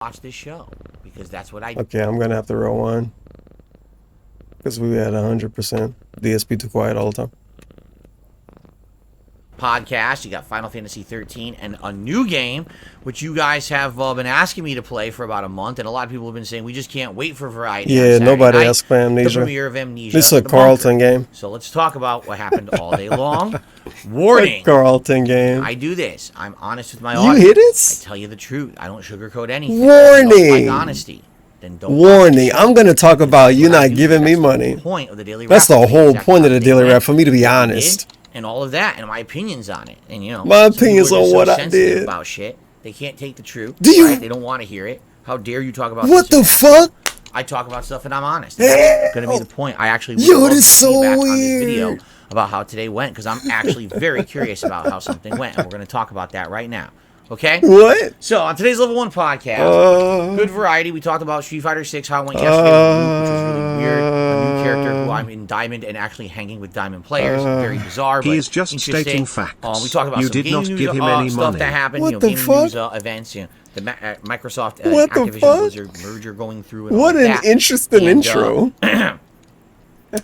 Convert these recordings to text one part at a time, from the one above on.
watch this show because that's what I do. Okay, I'm gonna have to roll one because we had 100% DSP too quiet all the time. Podcast. You got Final Fantasy 13 and a new game, which you guys have been asking me to play for about a month, and a lot of people have been saying we just can't wait for Variety. Yeah, nobody asked for Amnesia. The premiere of Amnesia. This is a Carlton game. So let's talk about what happened all day long. Warning. A Carlton game. I do this. I'm honest with my audience. You hit it? I tell you the truth. I don't sugarcoat anything. Warning. Like honesty. Then don't. Warning. I'm gonna talk about you not giving me money. Point of the daily. That's the whole point of the daily rap for me to be honest. And all of that, and my opinions on it, and you know, my opinions on what I did about shit. They can't take the truth. Do you? Right? They don't want to hear it. How dare you talk about what the fuck? I talk about stuff and I'm honest. That's gonna be the point. I actually would love so feedback weird. On this video about how today went because I'm actually very curious about how something went, and we're gonna talk about that right now. Okay? What? So on today's Level 1 podcast, good variety. We talked about Street Fighter 6, how it went yesterday, which was really weird. A new character who I'm in Diamond and actually hanging with Diamond players. Very bizarre. He is just stating facts. We talked about some game news stuff that happened. What you know, the game fuck? news events. You know, the Microsoft what the Activision fuck? Blizzard merger going through. And what all an that. interesting intro.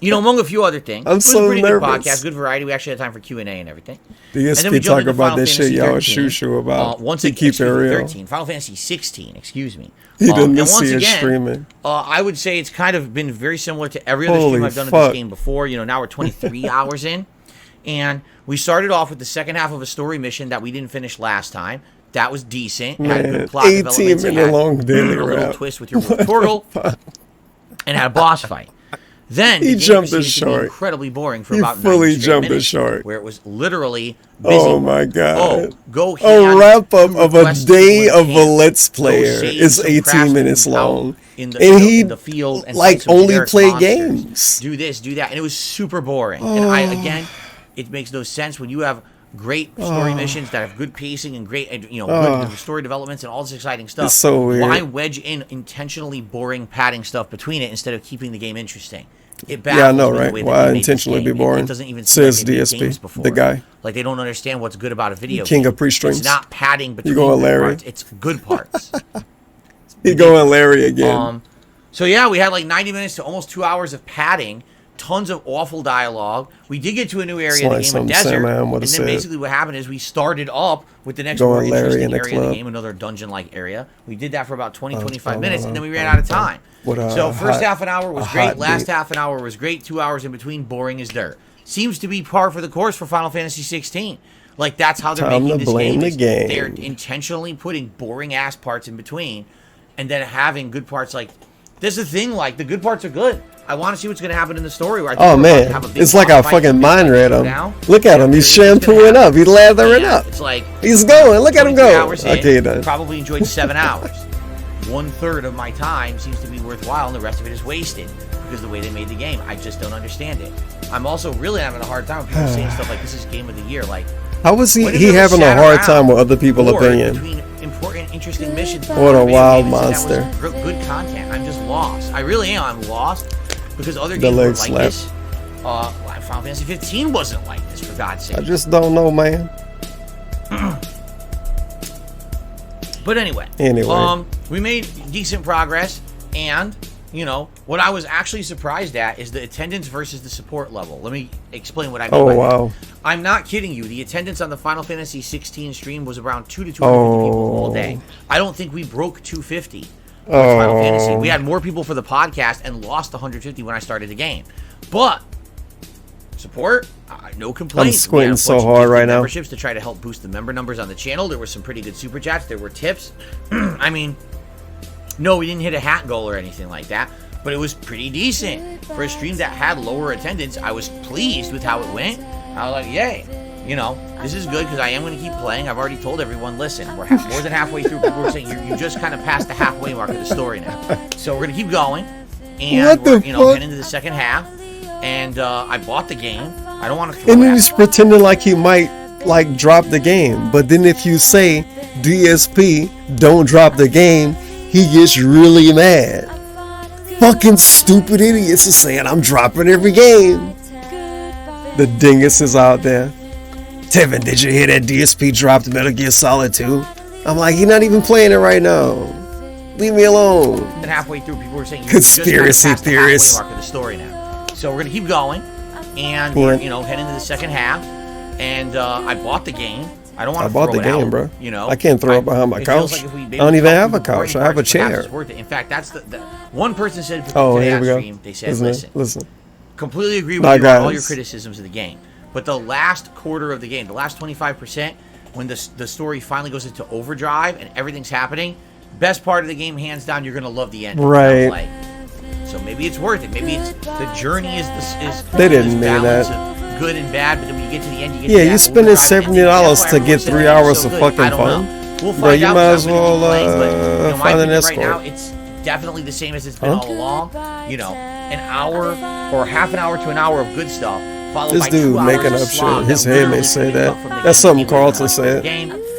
You know, among a few other things. I'm so pretty nervous. Good podcast, good variety. We actually had time for Q&A and everything. DSP talk about this shit y'all shoo about. Once he keeps it real. Final Fantasy 16, excuse me. He didn't see it streaming. I would say it's kind of been very similar to every other stream I've done in this game before. You know, now we're 23 hours in. And we started off with the second half of a story mission that we didn't finish last time. That was decent. Man, had a good plot 18-minute long daily a rap. little twist with your portal. And had a boss fight. Then he jumped the shark. Incredibly boring for he about 9 fully jumped the minutes, shark. where it was literally busy. Oh my god! Go a wrap up of a day of a Let's Player is 18 minutes long, in the field and like only play games. Do this, do that, and it was super boring. And again, it makes no sense when you have great story missions that have good pacing and great, good story developments and all this exciting stuff. It's so weird. Why wedge in intentionally boring padding stuff between it instead of keeping the game interesting? Yeah, I know, right? Why intentionally be boring? It doesn't even says DSP, the guy. Like they don't understand what's good about a video King game. of pre-streams. It's not padding between parts. It's good parts. He going Larry again. So yeah, we had like 90 minutes to almost 2 hours of padding. Tons of awful dialogue. We did get to a new area of the game, a desert, and then basically what happened is we started up with the next more interesting area of the game, another dungeon-like area. We did that for about 20-25 minutes, and then we ran out of time. So first half an hour was great, last half an hour was great, 2 hours in between, boring as dirt. Seems to be par for the course for Final Fantasy 16. Like, that's how they're making this game. They're intentionally putting boring-ass parts in between, and then having good parts. Like, there's the thing, like, the good parts are good. I want to see what's going to happen in the story. Where I think man, it's like I fucking mind read him. Look at him. He's shampooing up. He's lathering up. It's like he's going. Look at him go. Okay, done. Probably enjoyed 7 hours. 1/3 of my time seems to be worthwhile, and the rest of it is wasted because of the way they made the game. I just don't understand it. I'm also really having a hard time with people saying stuff like this is game of the year. Like, how was he having a hard time with other people's opinion? Between important, interesting missions. What a wild monster. Good content. I'm just lost. I really am. I'm lost. Because other games were like this. Final Fantasy 15 wasn't like this, for God's sake. I just don't know, man. But anyway, we made decent progress, and what I was actually surprised at is the attendance versus the support level. Let me explain what I mean by that. I'm not kidding you. The attendance on the Final Fantasy 16 stream was around 200 to 250 people all day. I don't think we broke 250. Final Fantasy. We had more people for the podcast and lost 150 when I started the game. But support, no complaints. I'm squinting so hard right now. Memberships to try to help boost the member numbers on the channel. There were some pretty good super chats. There were tips. I mean, no, we didn't hit a hat goal or anything like that, but it was pretty decent for a stream that had lower attendance. I was pleased with how it went. I was like, yay. This is good because I am going to keep playing. I've already told everyone, listen, we're more than halfway through. People were saying, you just kind of passed the halfway mark of the story now. So we're going to keep going. And we're, heading into the second half. And I bought the game. I don't want to throw it. And he's pretending like he might, drop the game. But then if you say, DSP, don't drop the game, he gets really mad. Fucking stupid idiots are saying, I'm dropping every game. The dingus is out there. Tevin, did you hear that DSP dropped Metal Gear Solid 2? I'm like, he's not even playing it right now. Leave me alone. And halfway through, people were saying conspiracy theorists. The halfway mark of the story now. So we're gonna keep going, and we're heading into the second half. And I bought the game. I don't want to throw it out, bro. You know, I can't throw it behind my couch. Like I don't even have a couch. I have a chair. It's worth it. In fact, that's the one person said today on stream. They said, listen. Completely agree with you on all your criticisms of the game, but the last quarter of the game, the last 25%, when the story finally goes into overdrive and everything's happening, best part of the game, hands down. You're gonna love the end. Right. So maybe it's worth it. Maybe it's the journey is they didn't mean that. Good and bad, but then when you get to the end, you get you spending $70 to get 3 hours of fucking fun. We'll find bro, you out might as well find an escort. Right now, it's definitely the same as it's been all along. You know, an hour or half an hour to an hour of good stuff. This dude making up shit. His head may say that. That's something Carlton said.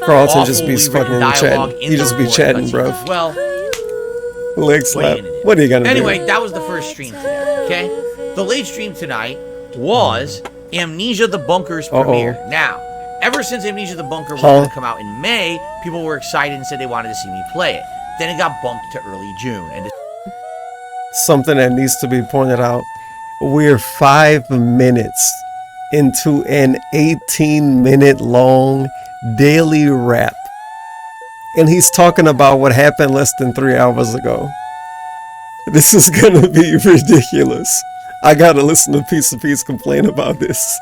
Carlton just be fucking chatting. He just be chatting, bro. Well, leg slap. What are you gonna do? Anyway, that was the first stream today. Okay, the late stream tonight was Amnesia the Bunker's premiere. Now, ever since Amnesia the Bunker was going to come out in May, people were excited and said they wanted to see me play it. Then it got bumped to early June. And something that needs to be pointed out. We're 5 minutes into an 18-minute long daily rap. And he's talking about what happened less than 3 hours ago. This is going to be ridiculous. I gotta listen to Piece of Peace complain about this.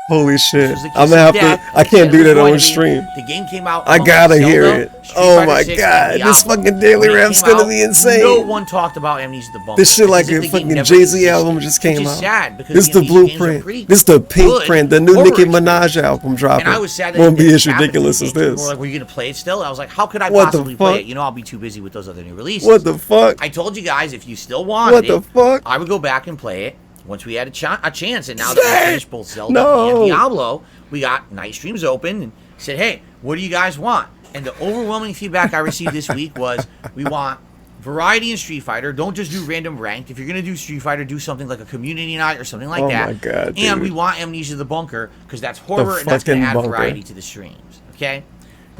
Holy shit. I'm gonna have to. I can't do that on stream. The game came out. I gotta hear it. Oh my god. This fucking daily rap's gonna be insane. No one talked about Amnesia the Bunker. This shit like a fucking Jay-Z album just came out. Sad because this is the blueprint. This is the pink print. The new Nicki Minaj album dropping. And I was sad that won't be as ridiculous as this. Like, were you gonna play it still? I was like, how could I possibly play it? You know, I'll be too busy with those other new releases. What the fuck? I told you guys, if you still wanted it, I would go back and play it once we had a chance. And now that we finished both Zelda and Diablo, we got night streams open and said, hey, what do you guys want? And the overwhelming feedback I received this week was, we want variety in Street Fighter. Don't just do random ranked. If you're going to do Street Fighter, do something like a community night or something like that. Oh my God, dude. And we want Amnesia the Bunker, because that's horror and that's going to add variety to the streams. Okay?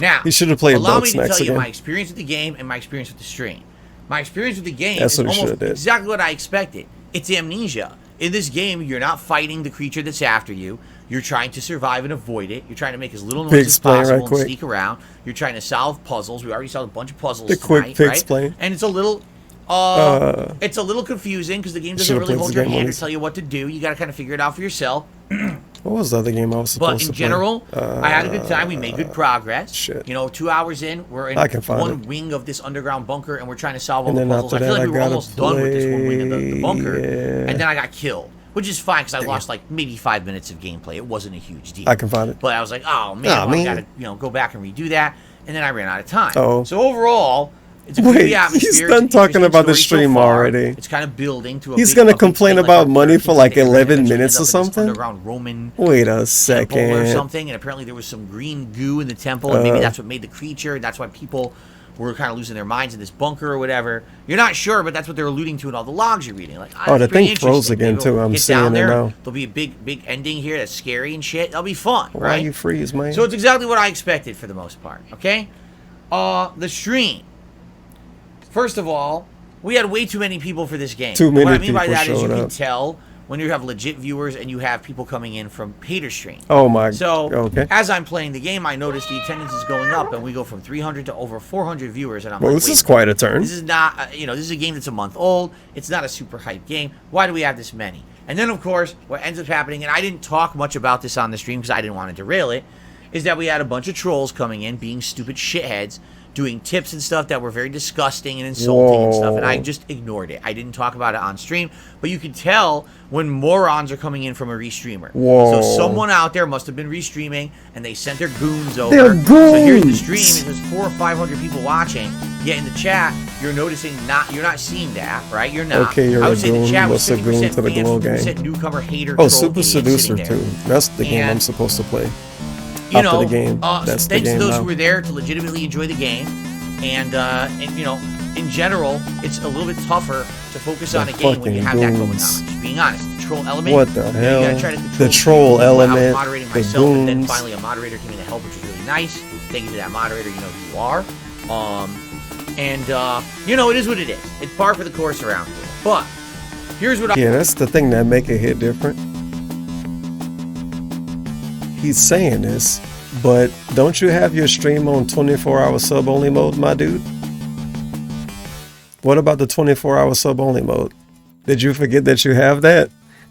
Now, he should have played allow me to tell you my experience with the game and my experience with the stream. My experience with the game is almost exactly what I expected. It's Amnesia. In this game, you're not fighting the creature that's after you. You're trying to survive and avoid it. You're trying to make as little noise as possible and sneak around. You're trying to solve puzzles. We already solved a bunch of puzzles tonight, right? And it's a little confusing because the game doesn't really hold your hand or tell you what to do. You got to kind of figure it out for yourself. What was the other game I was supposed to play? But in general, I had a good time. We made good progress. Shit. You know, 2 hours in, we're in one wing of this underground bunker, and we're trying to solve all the puzzles. I feel like we were almost done with this one wing of the bunker, and then I got killed. Which is fine, because I lost like maybe 5 minutes of gameplay. It wasn't a huge deal. I can find it. But I was like, oh man, I gotta go back and redo that. And then I ran out of time. So overall, it's a good atmosphere. He's done talking about the stream already. It's kind of building to a He's gonna complain about money for like 11 minutes or something. Underground Roman Wait a second. Or something, and apparently there was some green goo in the temple, and maybe that's what made the creature, and that's why people were kind of losing their minds in this bunker or whatever. You're not sure, but that's what they're alluding to in all the logs you're reading. Like, the thing froze again too. I'm seeing it now. There'll be a big ending here that's scary and shit. That'll be fun, right? Why you freeze, man? So it's exactly what I expected for the most part. Okay, the stream. First of all, we had way too many people for this game. Too many people. What I mean by that is you can tell when you have legit viewers and you have people coming in from hater stream. Oh my. So as I'm playing the game, I notice the attendance is going up, and we go from 300 to over 400 viewers. And I'm like, this is quite a turn. This is not, this is a game that's a month old. It's not a super hype game. Why do we have this many? And then of course, what ends up happening, and I didn't talk much about this on the stream because I didn't want to derail it, is that we had a bunch of trolls coming in, being stupid shitheads, doing tips and stuff that were very disgusting and insulting and stuff, and I just ignored it. I didn't talk about it on stream, but you can tell when morons are coming in from a restreamer. So someone out there must have been restreaming, and they sent their goons over. They're goons. So here's the stream, and there's 400 or 500 people watching, yet in the chat, you're noticing you're not seeing that, right? You're not. Okay, you're I would say the chat was 50% to the glow gang. 50% newcomer, hater, troll, Super Seducer too. That's the game I'm supposed to play. After the game. That's thanks the game to those now. who were there to legitimately enjoy the game. And in general, it's a little bit tougher to focus on a game when you have that going on. Just being honest, the troll element. What the hell? You gotta try to control the troll element. I was moderating myself, and then finally a moderator came in to help, which was really nice. Thank you to that moderator. You know who you are. And, you know, it is what it is. It's par for the course around here. But here's what Yeah, that's the thing that make it hit different. He's saying this, but don't you have your stream on 24-hour sub-only mode, my dude? What about the 24-hour sub-only mode? Did you forget that you have that?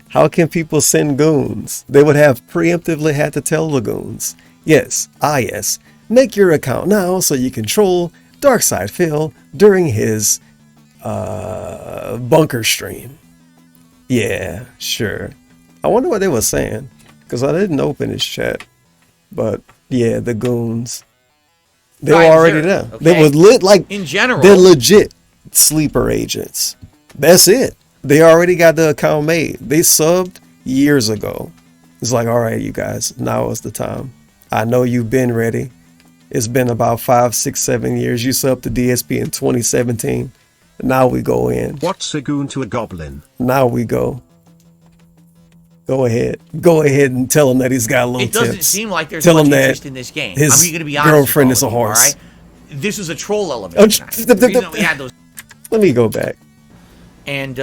How can people send goons? They would have preemptively had to tell the goons. Yes, yes. Make your account now so you control Darkside Phil during his bunker stream. Yeah, sure. I wonder what they were saying, because I didn't open his chat. But yeah, the goons. They were already there. Okay. They were lit like in general. They're legit sleeper agents. That's it. They already got the account made. They subbed years ago. It's like, all right, you guys, now is the time. I know you've been ready. It's been about 5, 6, 7 years. You subbed to DSP in 2017. Now we go in. What's a goon to a goblin? Now we go. Go ahead. Go ahead and tell him that he's got little tips. It doesn't seem like there's much interest in this game. His I'm going to be honest girlfriend is a horse. All right? This was a troll element. The reason we had those. Let me go back. And,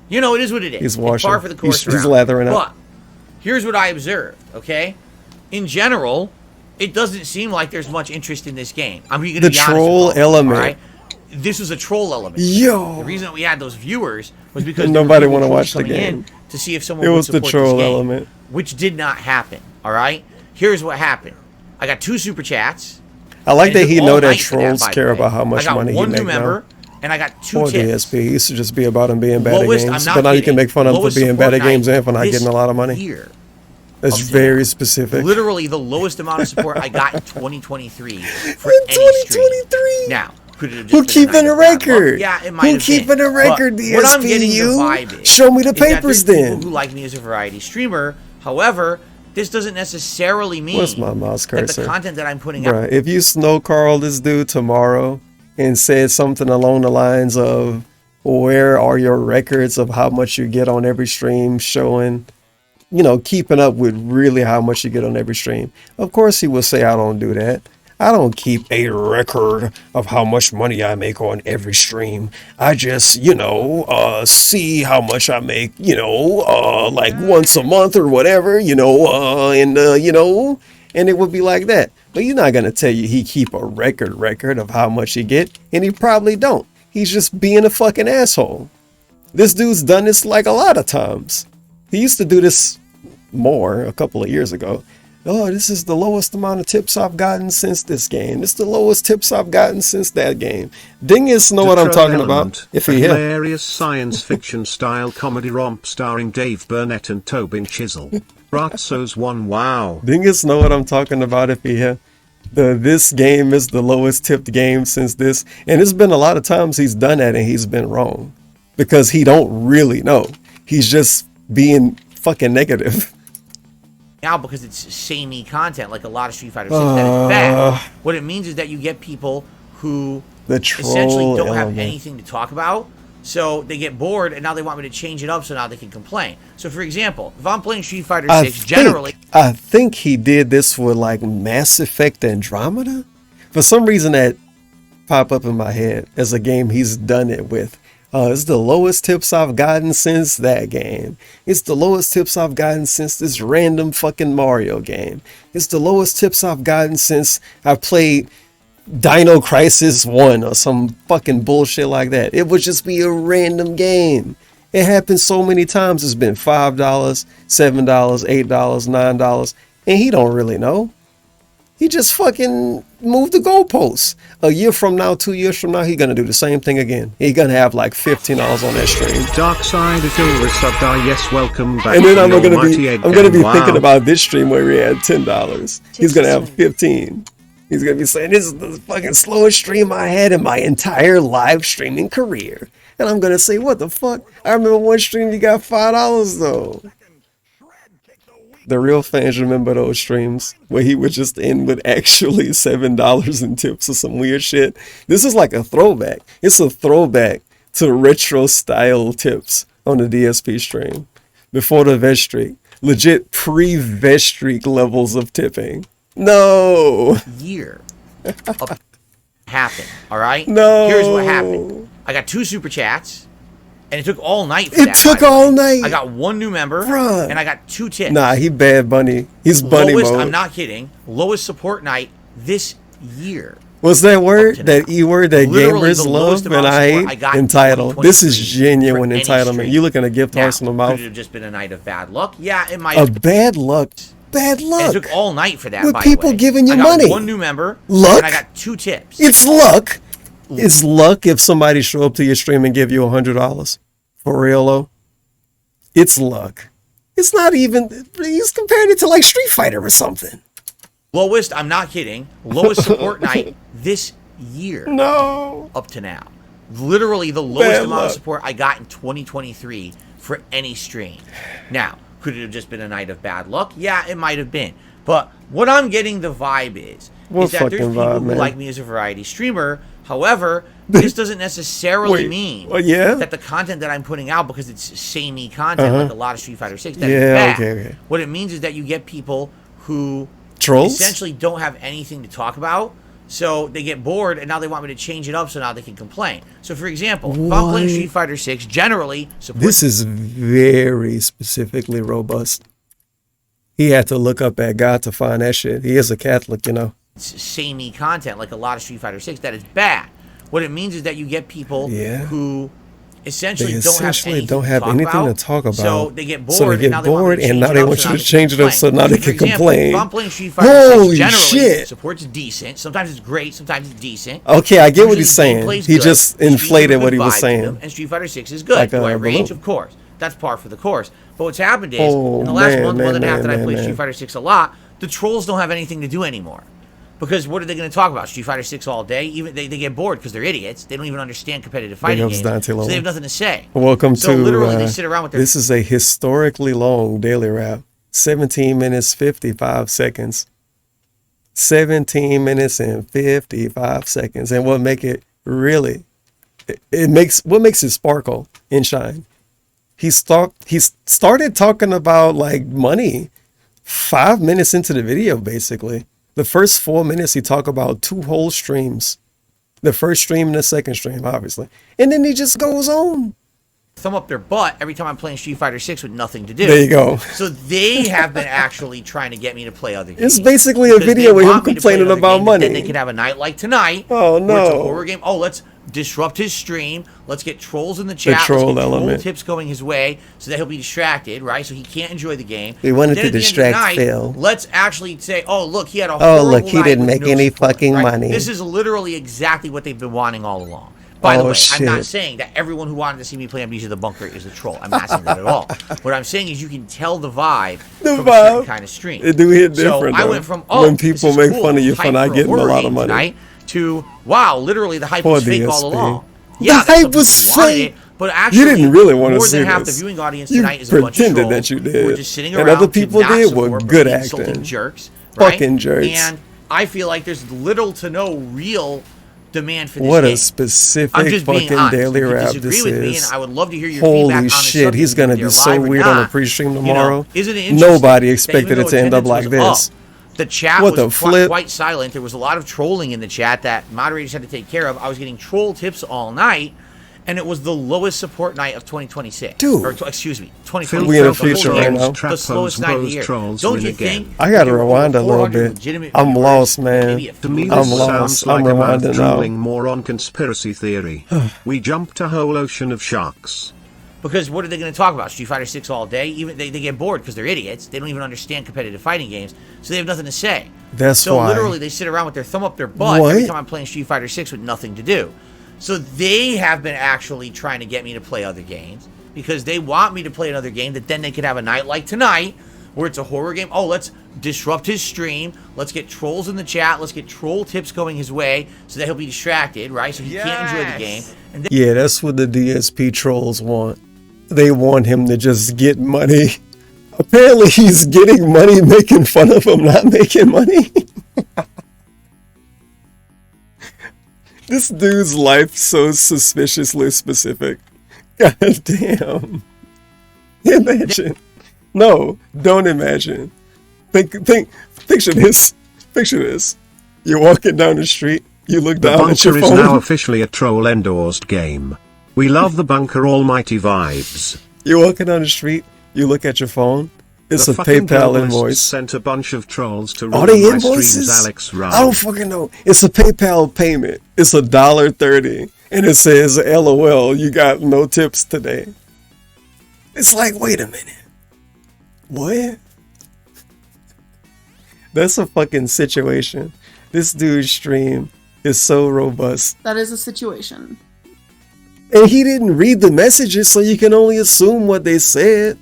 you know, it is what it is. He's washing. It's par for the course He's lathering up. But here's what I observed, okay? In general, it doesn't seem like there's much interest in this game. I'm going to be honest. The troll element. All right? This was a troll element. Yo. The reason that we had those viewers was because nobody want to watch the game. To see if someone would support the troll this game, element, which did not happen. All right. Here's what happened. I got 2 super chats. I like that he know that trolls care about how much money he makes. I got 1 new member, and I got 2 or tips. DSP. He used to just be about him being bad at games, but now you can make fun of him for being bad at games and for not getting a lot of money. That's very specific. Literally the lowest amount of support I got in 2023 for in any stream. Now. Who keeping a record? Yeah, it might have been. Who keeping a record, DSP? What I'm getting the vibe is, show me the papers then. People who like me as a variety streamer. However, this doesn't necessarily mean what's my mouse cursor? That the content that I'm putting out. If you snow Carl this dude tomorrow and said something along the lines of, where are your records of how much you get on every stream showing, you know, keeping up with really how much you get on every stream. Of course he will say, I don't do that. I don't keep a record of how much money I make on every stream. I just, you know, see how much I make, you know, like once a month or whatever, you know, you know, and it would be like that. But he's not going to tell you he keep a record of how much he get, and he probably don't. He's just being a fucking asshole. This dude's done this like a lot of times. He used to do this more a couple of years ago. Oh, this is the lowest amount of tips I've gotten since this game. It's the lowest tips I've gotten since that game. Dingus know what I'm talking about. If he hilarious science fiction style comedy romp starring Dave Burnett and Tobin Chisel. Ratsos 1 wow. Dingus know what I'm talking about if he here. This game is the lowest tipped game since this. And it's been a lot of times he's done that and he's been wrong. Because he don't really know. He's just being fucking negative. Now because it's samey content, like a lot of Street Fighter 6 that is bad. What it means is that you get people who essentially don't have anything to talk about, so they get bored and now they want me to change it up so now they can complain. So for example, if I'm playing Street Fighter 6, generally... I think he did this with like Mass Effect Andromeda. For some reason that popped up in my head as a game he's done it with. It's the lowest tips I've gotten since that game. It's the lowest tips I've gotten since this random fucking Mario game. It's the lowest tips I've gotten since I played Dino Crisis 1 or some fucking bullshit like that. It would just be a random game. It happens so many times. It's been $5, $7, $8, $9, and he don't really know. He just fucking moved the goalposts. A year from now, 2 years from now, he's gonna do the same thing again. He's gonna have like $15 on that stream. Dark side of Ilra yes, welcome back. And then I'm gonna be thinking about this stream where we had $10. He's gonna have 15. He's gonna be saying this is the fucking slowest stream I had in my entire live streaming career. And I'm gonna say, what the fuck? I remember one stream you got $5 though. The real fans remember those streams where he would just end with actually $7 in tips or some weird shit. This is like a throwback. It's a throwback to retro style tips on the DSP stream. Before the vet streak. Legit pre-vet streak levels of tipping. No! Year. happen. All right. No. Here's what happened. I got 2 super chats, and it took all night. It took all night. I got 1 new member, Bruh. and I got 2 tips. Nah, he Bad Bunny. He's Bunny lowest, mode. I'm not kidding. Lowest support night this year. What's that word? That E word that Literally gamers love and I hate? Entitled. This is genuine entitlement. You looking to gift horse in the mouth? Could it have just been a night of bad luck? Yeah, it might. A bad luck. Bad luck. And it took all night for that. With by people the way. giving you I got money. 1 new member. Luck. And I got 2 tips. It's luck. It's luck if somebody show up to your stream and give you $100. For real though. It's luck. It's not even. He's comparing it to like Street Fighter or something. Lowest. I'm not kidding. Lowest support night this year. No. Up to now. Literally the lowest amount of support I got in 2023 for any stream. Now, could it have just been a night of bad luck? Yeah, it might have been. But what I'm getting the vibe is that there's people who like me as a variety streamer. However, this doesn't necessarily mean that the content that I'm putting out, because it's samey content, like a lot of Street Fighter 6, that is bad. Okay. What it means is that you get people who trolls essentially don't have anything to talk about. So they get bored, and now they want me to change it up so now they can complain. So, for example, if I'm playing Street Fighter 6, generally... This is very specifically robust. He had to look up at God to find that shit. He is a Catholic, you know. It's samey content, like a lot of Street Fighter 6, that is bad. What it means is that you get people who... essentially don't have anything to talk about. So they get bored, and now they want you to change it up so now they can complain. If I'm playing Street Fighter 6, generally, support's decent. Sometimes it's great, sometimes it's decent. Okay, I get what he's saying. He just inflated what he was saying. And Street Fighter 6 is good. Do I rage? Of course. That's par for the course. But what's happened is, in the last month and a half that I played Street Fighter 6 a lot, the trolls don't have anything to do anymore. Because what are they going to talk about? Street Fighter 6 all day? Even they get bored because they're idiots. They don't even understand competitive fighting games. So they have nothing to say. Welcome to literally they sit around with their... This is a historically long daily rap. 17 minutes 55 seconds. 17 minutes and 55 seconds. And what make it really what makes it sparkle and shine? He started talking about like money 5 minutes into the video, basically. The first 4 minutes, he talked about 2 whole streams. The first stream and the second stream, obviously. And then he just goes on. Thumb up their butt every time I'm playing Street Fighter 6 with nothing to do. There you go. So they have been actually trying to get me to play other games. It's basically a video with him complaining about money. Then they can have a night like tonight. Oh, no. Where it's a horror game. Oh, let's disrupt his stream. Let's get trolls in the chat. The troll let's get element. Troll tips going his way so that he'll be distracted, right? So he can't enjoy the game. We wanted to distract Phil. Let's actually say, oh, look, he had a horrible night. Oh, look, he didn't make any fucking money. This is literally exactly what they've been wanting all along. By the way, shit. I'm not saying that everyone who wanted to see me play Amnesia the Bunker is a troll. I'm not saying that at all. What I'm saying is you can tell the vibe from a certain kind of stream. It do hit different, I went from, when people make fun of you for not getting a lot of money tonight, to, wow, literally the hype was fake all along. Yeah, the hype was fake. But actually, you didn't really want to more see than half this. the viewing audience tonight is a bunch of trolls. You pretended that you did. We're just sitting around, and other people did were good acting. Jerks, right? Fucking jerks. And I feel like there's little to no real demand for this what game. A specific fucking daily rap this with is. Me, and I would love to hear your Holy feedback on shit, he's gonna be so weird on a pre-stream tomorrow. Isn't it nobody expected it to end up like this. The chat was quite silent. There was a lot of trolling in the chat that moderators had to take care of. I was getting troll tips all night, and it was the lowest support night of 2026. Dude. Or, excuse me, 2026. We in a feature right now. The slowest night of the year. Don't you think? I gotta rewind a little bit. I'm lost, man. To me, I'm this lost. sounds like I'm a mouth rewinding drooling now. more on conspiracy theory. We jumped a whole ocean of sharks. Because what are they going to talk about? Street Fighter 6 all day? Even they get bored because they're idiots. They don't even understand competitive fighting games, so they have nothing to say. That's so why. Literally they sit around with their thumb up their butt every time I'm playing Street Fighter 6 with nothing to do. So they have been actually trying to get me to play other games because they want me to play another game that then they could have a night like tonight where it's a horror game. Oh, let's disrupt his stream. Let's get trolls in the chat. Let's get troll tips going his way so that he'll be distracted, right? So he can't enjoy the game. And yeah, that's what the DSP trolls want. They want him to just get money. Apparently he's getting money making fun of him not making money. This dude's life so suspiciously specific. God damn. Imagine. No, don't imagine. Picture this. Picture this. You're walking down the street. You look The down at your Bunker phone. is now officially a troll-endorsed game. We love the Bunker almighty vibes. You're walking down the street, you look at your phone, it's The a fucking PayPal globalists invoice. Sent a bunch of trolls to Are ruin they my streams, invoices? Alex Ryan. I don't fucking know. It's a PayPal payment. It's $1.30. And it says, LOL, you got no tips today. It's like, wait a minute. What? That's a fucking situation. This dude's stream is so robust. That is a situation. And he didn't read the messages, so you can only assume what they said.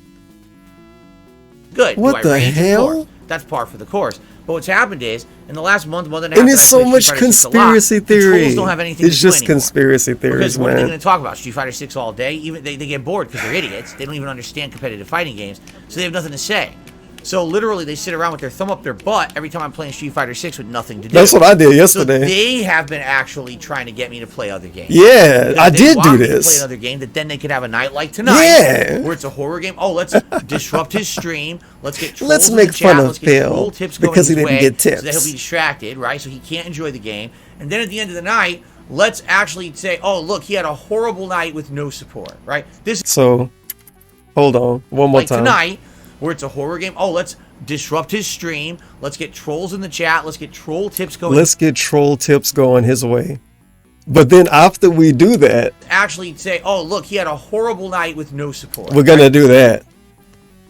Good. What the hell? That's par for the course. But what's happened is, in the last month and a half, And it's so much conspiracy theory. The trolls don't have anything It's to do just anymore. conspiracy theories, Because what are they man. going to talk about? Street Fighter 6 all day? Even they get bored because they're idiots. They don't even understand competitive fighting games, so they have nothing to say. So literally, they sit around with their thumb up their butt every time I'm playing Street Fighter 6 with nothing to do. That's what I did So yesterday. they have been actually trying to get me to play other games. Yeah, Because I they did want do me to this. play another game that then they could have a night like tonight, Yeah. where it's a horror game. Oh, let's disrupt his stream. Let's get trolls Let's in make the chat. fun of Let's get troll Phil tips going because he his didn't way get so that tips. he'll be distracted, right? So he can't enjoy the game. And then at the end of the night, let's actually say, oh, look, he had a horrible night with no support, right? This So, hold on. One more like time. tonight, where it's a horror game. Oh, let's disrupt his stream. Let's get trolls in the chat. Let's get troll tips going. Let's get troll tips going his way. But then after we do that, actually say, oh, look, he had a horrible night with no support. we're going to do that.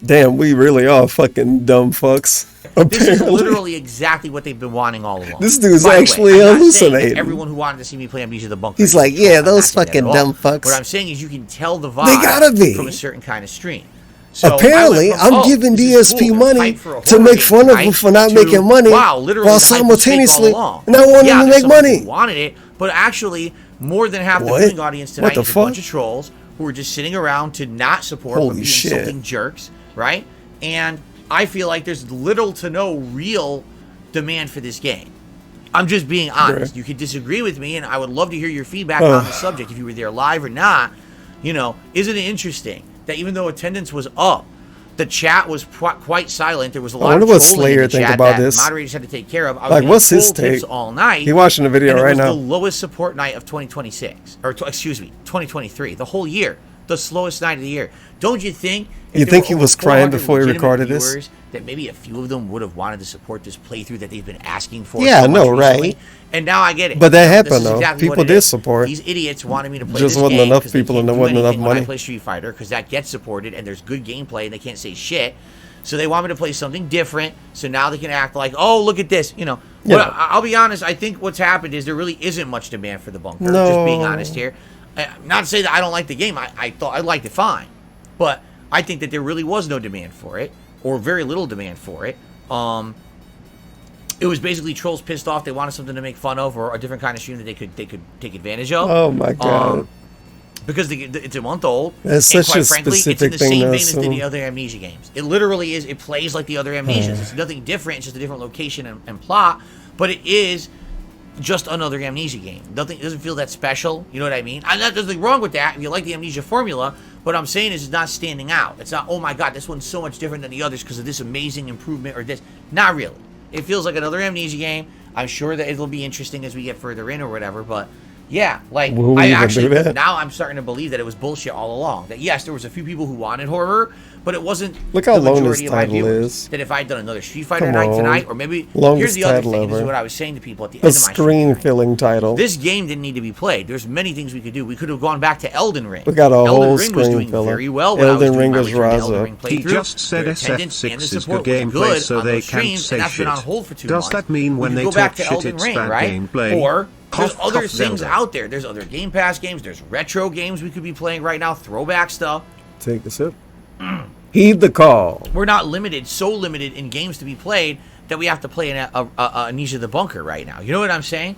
Damn, we really are fucking dumb fucks. This is Apparently. literally exactly what they've been wanting all along. This dude's By the way, actually I'm not saying that hallucinating. everyone who wanted to see me play Amnesia the Bunker. He's is like, a troll. yeah, I'm those not saying that fucking at all. dumb fucks. What I'm saying is you can tell the vibe They gotta be. from a certain kind of stream. So Apparently, I went from, I'm giving this is DSP cool, money hype for a to horror make game fun of tonight, him for not to, making money, wow, literally while the hype was fake all simultaneously along. not wanting yeah, to there's make some people money. who wanted it, but actually, more than half What? the viewing audience tonight What the is a fuck? bunch of trolls who are just sitting around to not support but Holy be shit. insulting jerks, right? And I feel like there's little to no real demand for this game. I'm just being honest. Bruh. You could disagree with me, and I would love to hear your feedback on the subject if you were there live or not. You know, isn't it interesting that even though attendance was up, the chat was quite silent. There was a lot wonder of what trolling Slayer in the think chat about that this. moderators had to take care of. I was Like, getting what's his troll tips take? all night. He watching the video and it right was now. the lowest support night of 2026, or excuse me, 2023. The whole year, the slowest night of the year. Don't you think? if You there think were he over was crying 400 before he legitimate recorded this? viewers, that maybe a few of them would have wanted to support this playthrough that they've been asking for. Yeah, so I much know, recently. right? And now I get it. But that This happened, is though. exactly what People it did is. support. These idiots wanted me to play Just this wasn't game enough 'cause they people can't and there do wasn't enough anything when money. I play Street Fighter because that gets supported and there's good gameplay and they can't say shit. So they want me to play something different. So now they can act like, oh, look at this. You know, Yeah. Well, I'll be honest. I think what's happened is there really isn't much demand for the Bunker. No. Just being honest here. Not to say that I don't like the game. I thought I liked it fine. But I think that there really was no demand for it, or very little demand for it. It was basically trolls pissed off. They wanted something to make fun of, or a different kind of stream that they could take advantage of. Oh my god. Because it's a month old. That's and such quite a frankly, it's in specific the thing same to vein as assume. the other Amnesia games. It literally is. It plays like the other Amnesias. It's nothing different. It's just a different location and plot. But it is just another Amnesia game. Nothing. It doesn't feel that special. You know what I mean? There's nothing wrong with that. If you like the Amnesia formula, what I'm saying is it's not standing out. It's not, oh my god, this one's so much different than the others because of this amazing improvement or this. Not really. It feels like another Amnesia game. I'm sure that it'll be interesting as we get further in or whatever, but yeah, like Will we I even actually do that? now I'm starting to believe that it was bullshit all along. That yes, there was a few people who wanted horror, but it wasn't Look how the long majority this of my title viewers. is. That if I'd done another Street Fighter Come night on. tonight, or maybe Longest here's the other title thing. This is ever. what I was saying to people at the A end of my screen stream. filling title. This game didn't need to be played. There's many things we could do. We could have gone back to Elden Ring. We got a Elden whole Ring was screen doing filler. very well when I was Elden doing my Ring is return to Elden Raza. Ring He playthrough. just said Their attendance and SF6 the is good support was gameplay, good so on they those can't streams, say and that's been shit. on hold for 2 Does months. that mean when We they could go back talk to shit Elden it's Ring, bad right? gameplay? Or there's Cough, other cough, things Zelda. out there. There's other Game Pass games. There's retro games we could be playing right now. Throwback stuff. Take the sip. Heed the call. We're not limited, so limited in games to be played that we have to play in Amnesia the Bunker right now. You know what I'm saying?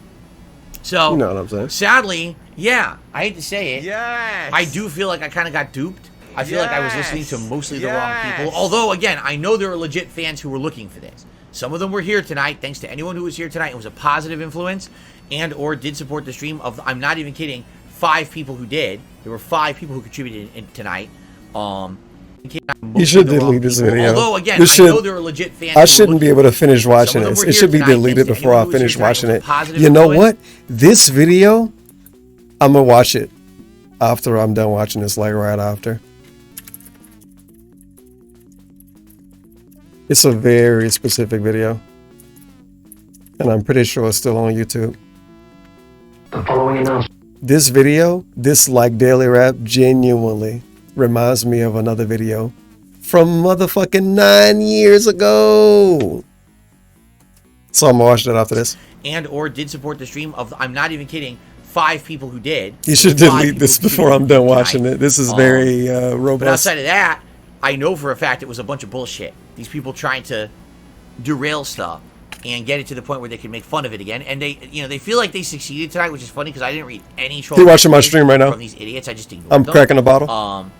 So, You know what I'm saying? sadly, yeah, I hate to say it. Yes. I do feel like I kind of got duped. I feel like I was listening to mostly the wrong people. Although, again, I know there are legit fans who were looking for this. Some of them were here tonight. Thanks to anyone who was here tonight. It was a positive influence and or did support the stream of, I'm not even kidding, 5 people who did. There were 5 people who contributed tonight. You should delete this video. Although, again, I know there are legit fans. I shouldn't be able to finish watching this. It should be deleted before I finish watching it. You know what? This video, I'm going to watch it after I'm done watching this, like right after. It's a very specific video. And I'm pretty sure it's still on YouTube. The following announcement. This video, this like daily rap, genuinely reminds me of another video from motherfucking 9 years ago. So I'm gonna watch that after this. And or did support the stream of, I'm not even kidding, 5 people who did. You should delete this before I'm done watching it. This is very robust. But outside of that, I know for a fact it was a bunch of bullshit. These people trying to derail stuff and get it to the point where they can make fun of it again. And they, you know, they feel like they succeeded tonight, which is funny because I didn't read any troll. You watching my stream right now? From these idiots, I just ignored I'm them. cracking a bottle.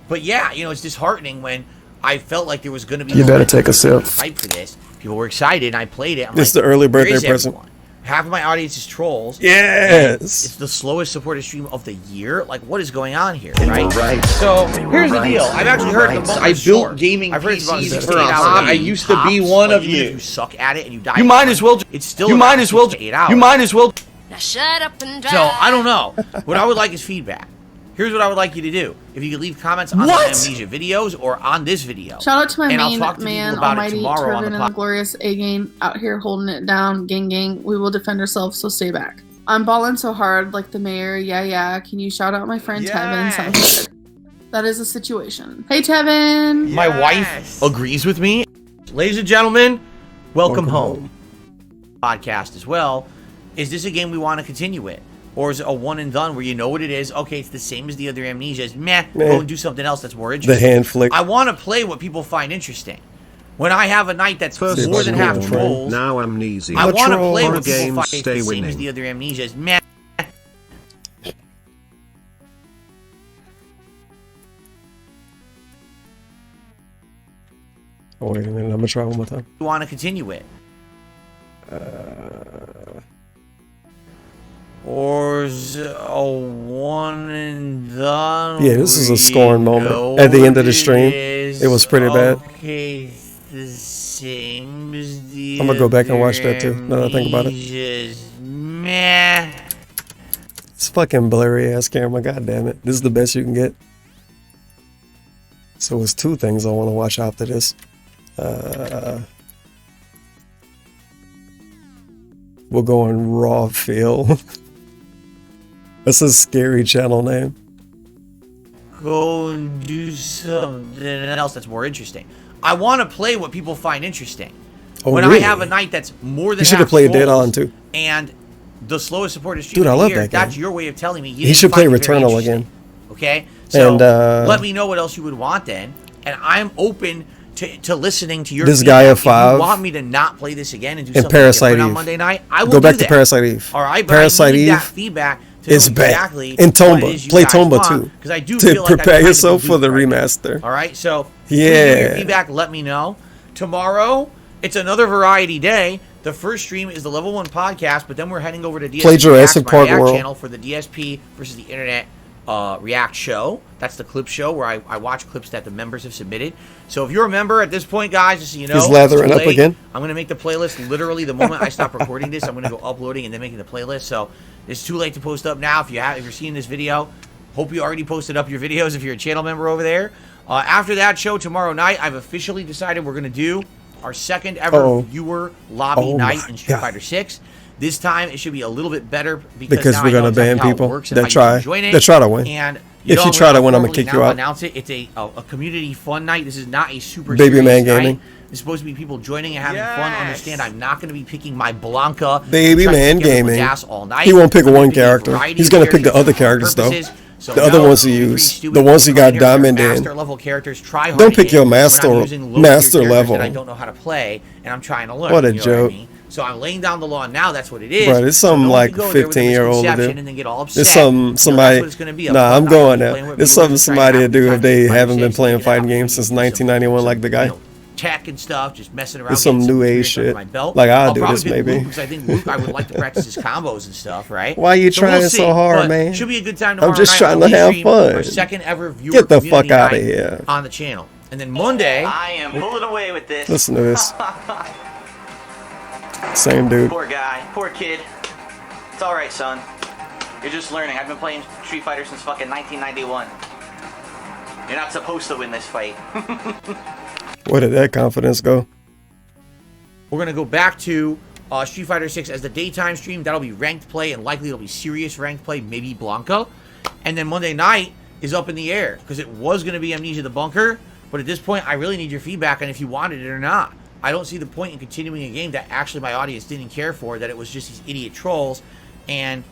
But yeah, you know, it's disheartening when I felt like there was going to be. You better take a sip. Hype for this. People were excited, and I played it. I'm This is like, the early birthday where is present. everyone? Half of my audience is trolls. Yes. It's the slowest supported stream of the year. Like, what is going on here, right? So here's the deal. I've actually heard the I built gaming I've heard it's about PCs 6 for to 8 a hours. hobby. I used to be one of Even if you. you suck at it and you die. You might as well. It's still. You might as well. 6 to 8 hours. You might as well. Now shut up and drive. So I don't know. What I would like is feedback. Here's what I would like you to do. If you could leave comments on the Amnesia videos or on this video. Shout out to my and main I'll talk to man, people about it Almighty tomorrow on Tevin, the and the glorious A-Gang out here holding it down. Gang, gang. We will defend ourselves, so stay back. I'm balling so hard like the mayor. Yeah. Can you shout out my friend Tevin? Sounds good. That is a situation. Hey, Tevin. My wife agrees with me. Ladies and gentlemen, welcome home. Podcast as well. Is this a game we want to continue with? Or is it a one and done where you know what it is? Okay, it's the same as the other Amnesias. Go and do something else that's more interesting. The hand flick. I want to play what people find interesting. When I have a night that's more than half trolls, now Amnesia. I want to play Troll what people game, find stay the same as winning. the other Amnesias. Oh, wait a minute. I'm going to try one more time. You want to continue it. Or is it a one and done? Yeah, this is a where SCORN you moment. know At the end of the what stream, is? it was pretty bad. Okay, it's the same as the I'm gonna go back and watch that too, now that I think about it. Amnesias. Meh. It's fucking blurry ass camera. God damn it. This is the best you can get. So it's 2 things I want to watch after this. We'll go on Raw Feel. That's a scary channel name. Go and do something else that's more interesting. I want to play what people find interesting. Oh, when really? I have a night that's more than You should have half played Dead trolls On too. and the slowest supported stream Dude, I of the love year, that game. that's your way of telling me He should play Returnal again. Okay? So And, let me know what else you would want then. And I'm open to listening to your This feedback. guy of If 5 you want me to not play this again and do and something Parasite different on Eve. Monday night, I will Go back do to that. Parasite Eve. All right, but Parasite I need Eve that feedback to is know bad. exactly And what Tomba. it is you Play guys Tomba want, too. 'cause I do To feel like prepare I've kinda yourself for the goofed right now. remaster. All right, so Yeah. please give me your feedback. Let me know. Tomorrow, it's another variety day. The first stream is the Level 1 podcast, but then we're heading over to DSP Play Jurassic my Park React World. channel for the DSP versus the Internet React show. That's the clip show where I watch clips that the members have submitted. So if you're a member at this point, guys, just so you know, He's lathering it's up too late. again. I'm going to make the playlist literally the moment I stop recording this. I'm going to go uploading and then making the playlist. So it's too late to post up now. If you're seeing this video, hope you already posted up your videos if you're a channel member over there. After that show tomorrow night, I've officially decided we're going to do our second ever viewer lobby night in Street Fighter 6. This time it should be a little bit better because now we're I know gonna ban exactly how it people works and that how you try can join it. that try to win. And If you try to win, I'm gonna kick you out. Announce it. It's a community fun night. This is not a super Baby serious Man night. Gaming. It's supposed to be people joining and having fun. Understand, I'm not going to be picking my Blanca. Baby trying to Man get people Gaming. gas all night. He won't pick I'm gonna one pick a character. variety He's of gonna pick the characters other for characters, though. purposes. So The other ones he don't be used. stupid. The ones he got Here for diamond in. master level characters. Try Don't pick your when I'm master using low-tier characters level. that I don't know how to play, and I'm trying to learn. What a you know joke. I mean? So I'm laying down the law now. That's what it is. Bro, it's something So like don't go there with a 15-year-old to misconception do. and then get all upset. It's something You know, somebody. that's what it's gonna be. A Nah, fun I'm night going playing there. with It's viewers something and trying to somebody have to do fun if they Fighter haven't been 6, playing taking it out, fighting games since some 1991 like the guy. you know, tech and stuff, just messing around. It's some new age shit. Like I'll do this maybe. Luke, because I think Luke, I would like to practice his combos and stuff, right? Why are you trying so hard, man? Should be a good time. I'm just trying to have fun. Our second ever viewer Get the fuck out of here on the channel. And then Monday, I am pulling away with this. Listen to this. Same dude. Poor guy, poor kid. It's all right, son. You're just learning. I've been playing Street Fighter since fucking 1991. You're not supposed to win this fight. Where did that confidence go? we're gonna go back to Street Fighter 6 as the daytime stream. That'll be ranked play, and likely it'll be serious ranked play, maybe Blanco. And then Monday night is up in the air because it was gonna be Amnesia the Bunker. But at this point, I really need your feedback on if you wanted it or not. I don't see the point in continuing a game that actually my audience didn't care for, that it was just these idiot trolls, and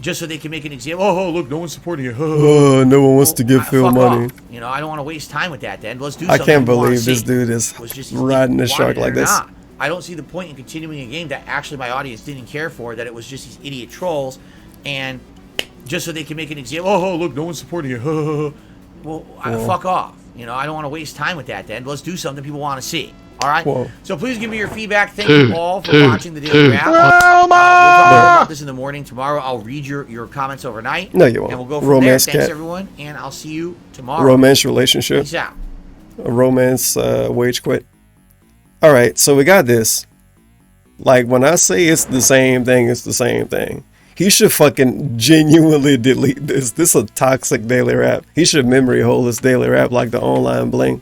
just so they can make an example. Oh, look, no one's supporting you. No one wants to give Phil money. Off. You know, I don't want to waste time with that, then. Let's do I something. can't believe this dude is riding the shark like this. I don't see the point in continuing a game that actually my audience didn't care for, that it was just these idiot trolls, and just so they can make an example. Oh, look, no one's supporting you. Well, fuck off. You know, I don't want to waste time with that, then. Let's do something people want to see. All right? So please give me your feedback. Thank you all for watching the Daily Wrap. We'll talk about this in the morning. Tomorrow, I'll read your comments overnight. No, you won't. And we'll go from Romance there. Thanks, cat. everyone. And I'll see you tomorrow. Romance relationship. Peace out. A romance wage quit. All right, so we got this. Like, when I say it's the same thing, it's the same thing. He should fucking genuinely delete this. This is a toxic daily rap. He should memory hold this daily rap like the online bling.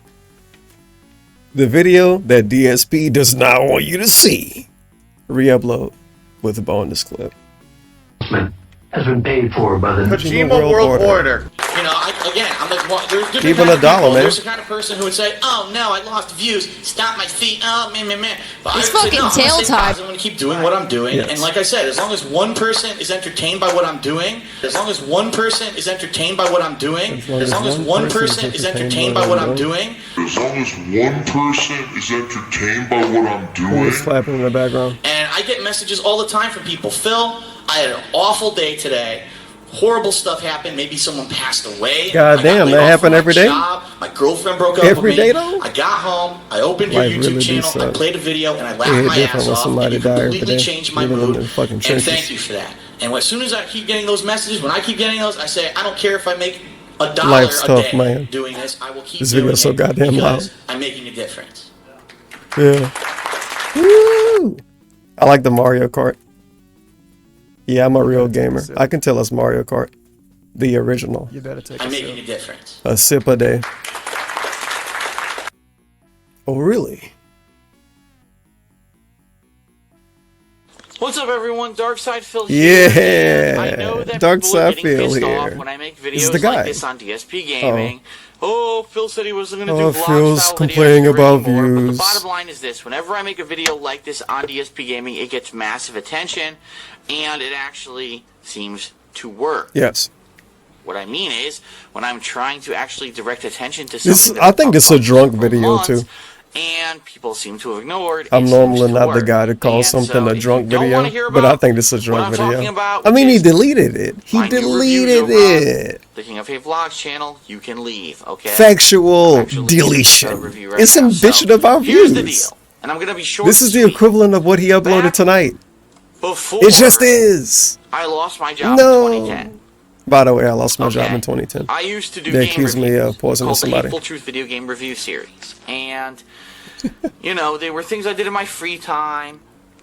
The video that DSP does not want you to see. Re-upload with a bonus clip. Has been paid for by the Kojima World Order. You know, I'm like, well, there's different Even kind a of dollar, people. man. There's the kind of person who would say, "Oh no, I lost views. Stop my feet. Oh man." But It's I would say, fucking no, tail time. I'm going to keep doing what I'm doing. Yes. And like I said, as long as one person is entertained by what I'm doing, as long as one person is entertained by what I'm doing, as long as one person is entertained by what I'm doing, as long as one person is entertained by what I'm doing. Who's clapping in the background? and I get messages all the time from people. Phil, I had an awful day today. Horrible stuff happened. Maybe someone passed away. God damn, that happened every day? My girlfriend broke up Every with me. day, though? I got home. I opened your Life YouTube really do channel. I suck. played a video, and I laughed It hit my different ass when off. somebody And you died every completely day, changed my even in mood. the fucking And trenches. thank you for that. And as soon as I keep getting those messages, when I keep getting those, I say, I don't care if I make $1 Life's a tough, day man. doing this. I will keep This doing video's so it goddamn because loud. I'm making a difference. Yeah. Woo! I like the Mario Kart. Yeah, I'm a real gamer. I can tell it's Mario Kart. The original. You better take I'm a making sip. a difference. A sip a day. Oh, really? What's up, everyone? Darkside Phil here. Yeah. I know that Darkside people are getting Phil pissed here. off when I make This is videos the guy. like this on DSP Gaming. Oh, Phil said he wasn't going to Oh, do vlog Phil's style complaining videos about anymore, but views. the bottom line is this. Whenever I make a video like this on DSP Gaming, it gets massive attention, and it actually seems to work. Yes. What I mean is, when I'm trying to actually direct attention to This, something I that think I've it's a talked drunk about for video, months, too. and people seem to have ignored. I'm it normally seems to not the work. guy to call And something so a if drunk you don't video, wanna hear but I about think this is a what drunk I'm video. talking about, I mean, he is deleted it. He my new reviews deleted over on it. The King of Hate Vlogs channel, you can leave, okay? Factual Actually, deletion. a review right It's now. ambition So, of our here's the views. deal, and I'm going to be short This and is the sweet. equivalent of what he uploaded Back tonight. Before It just is. I lost my job in No. 2010. By the way, I lost my job Okay. in 2010. I used to do They game accused me reviews of poisoning called the somebody. Hateful Truth video game review series, and you know, they were things I did in my free time.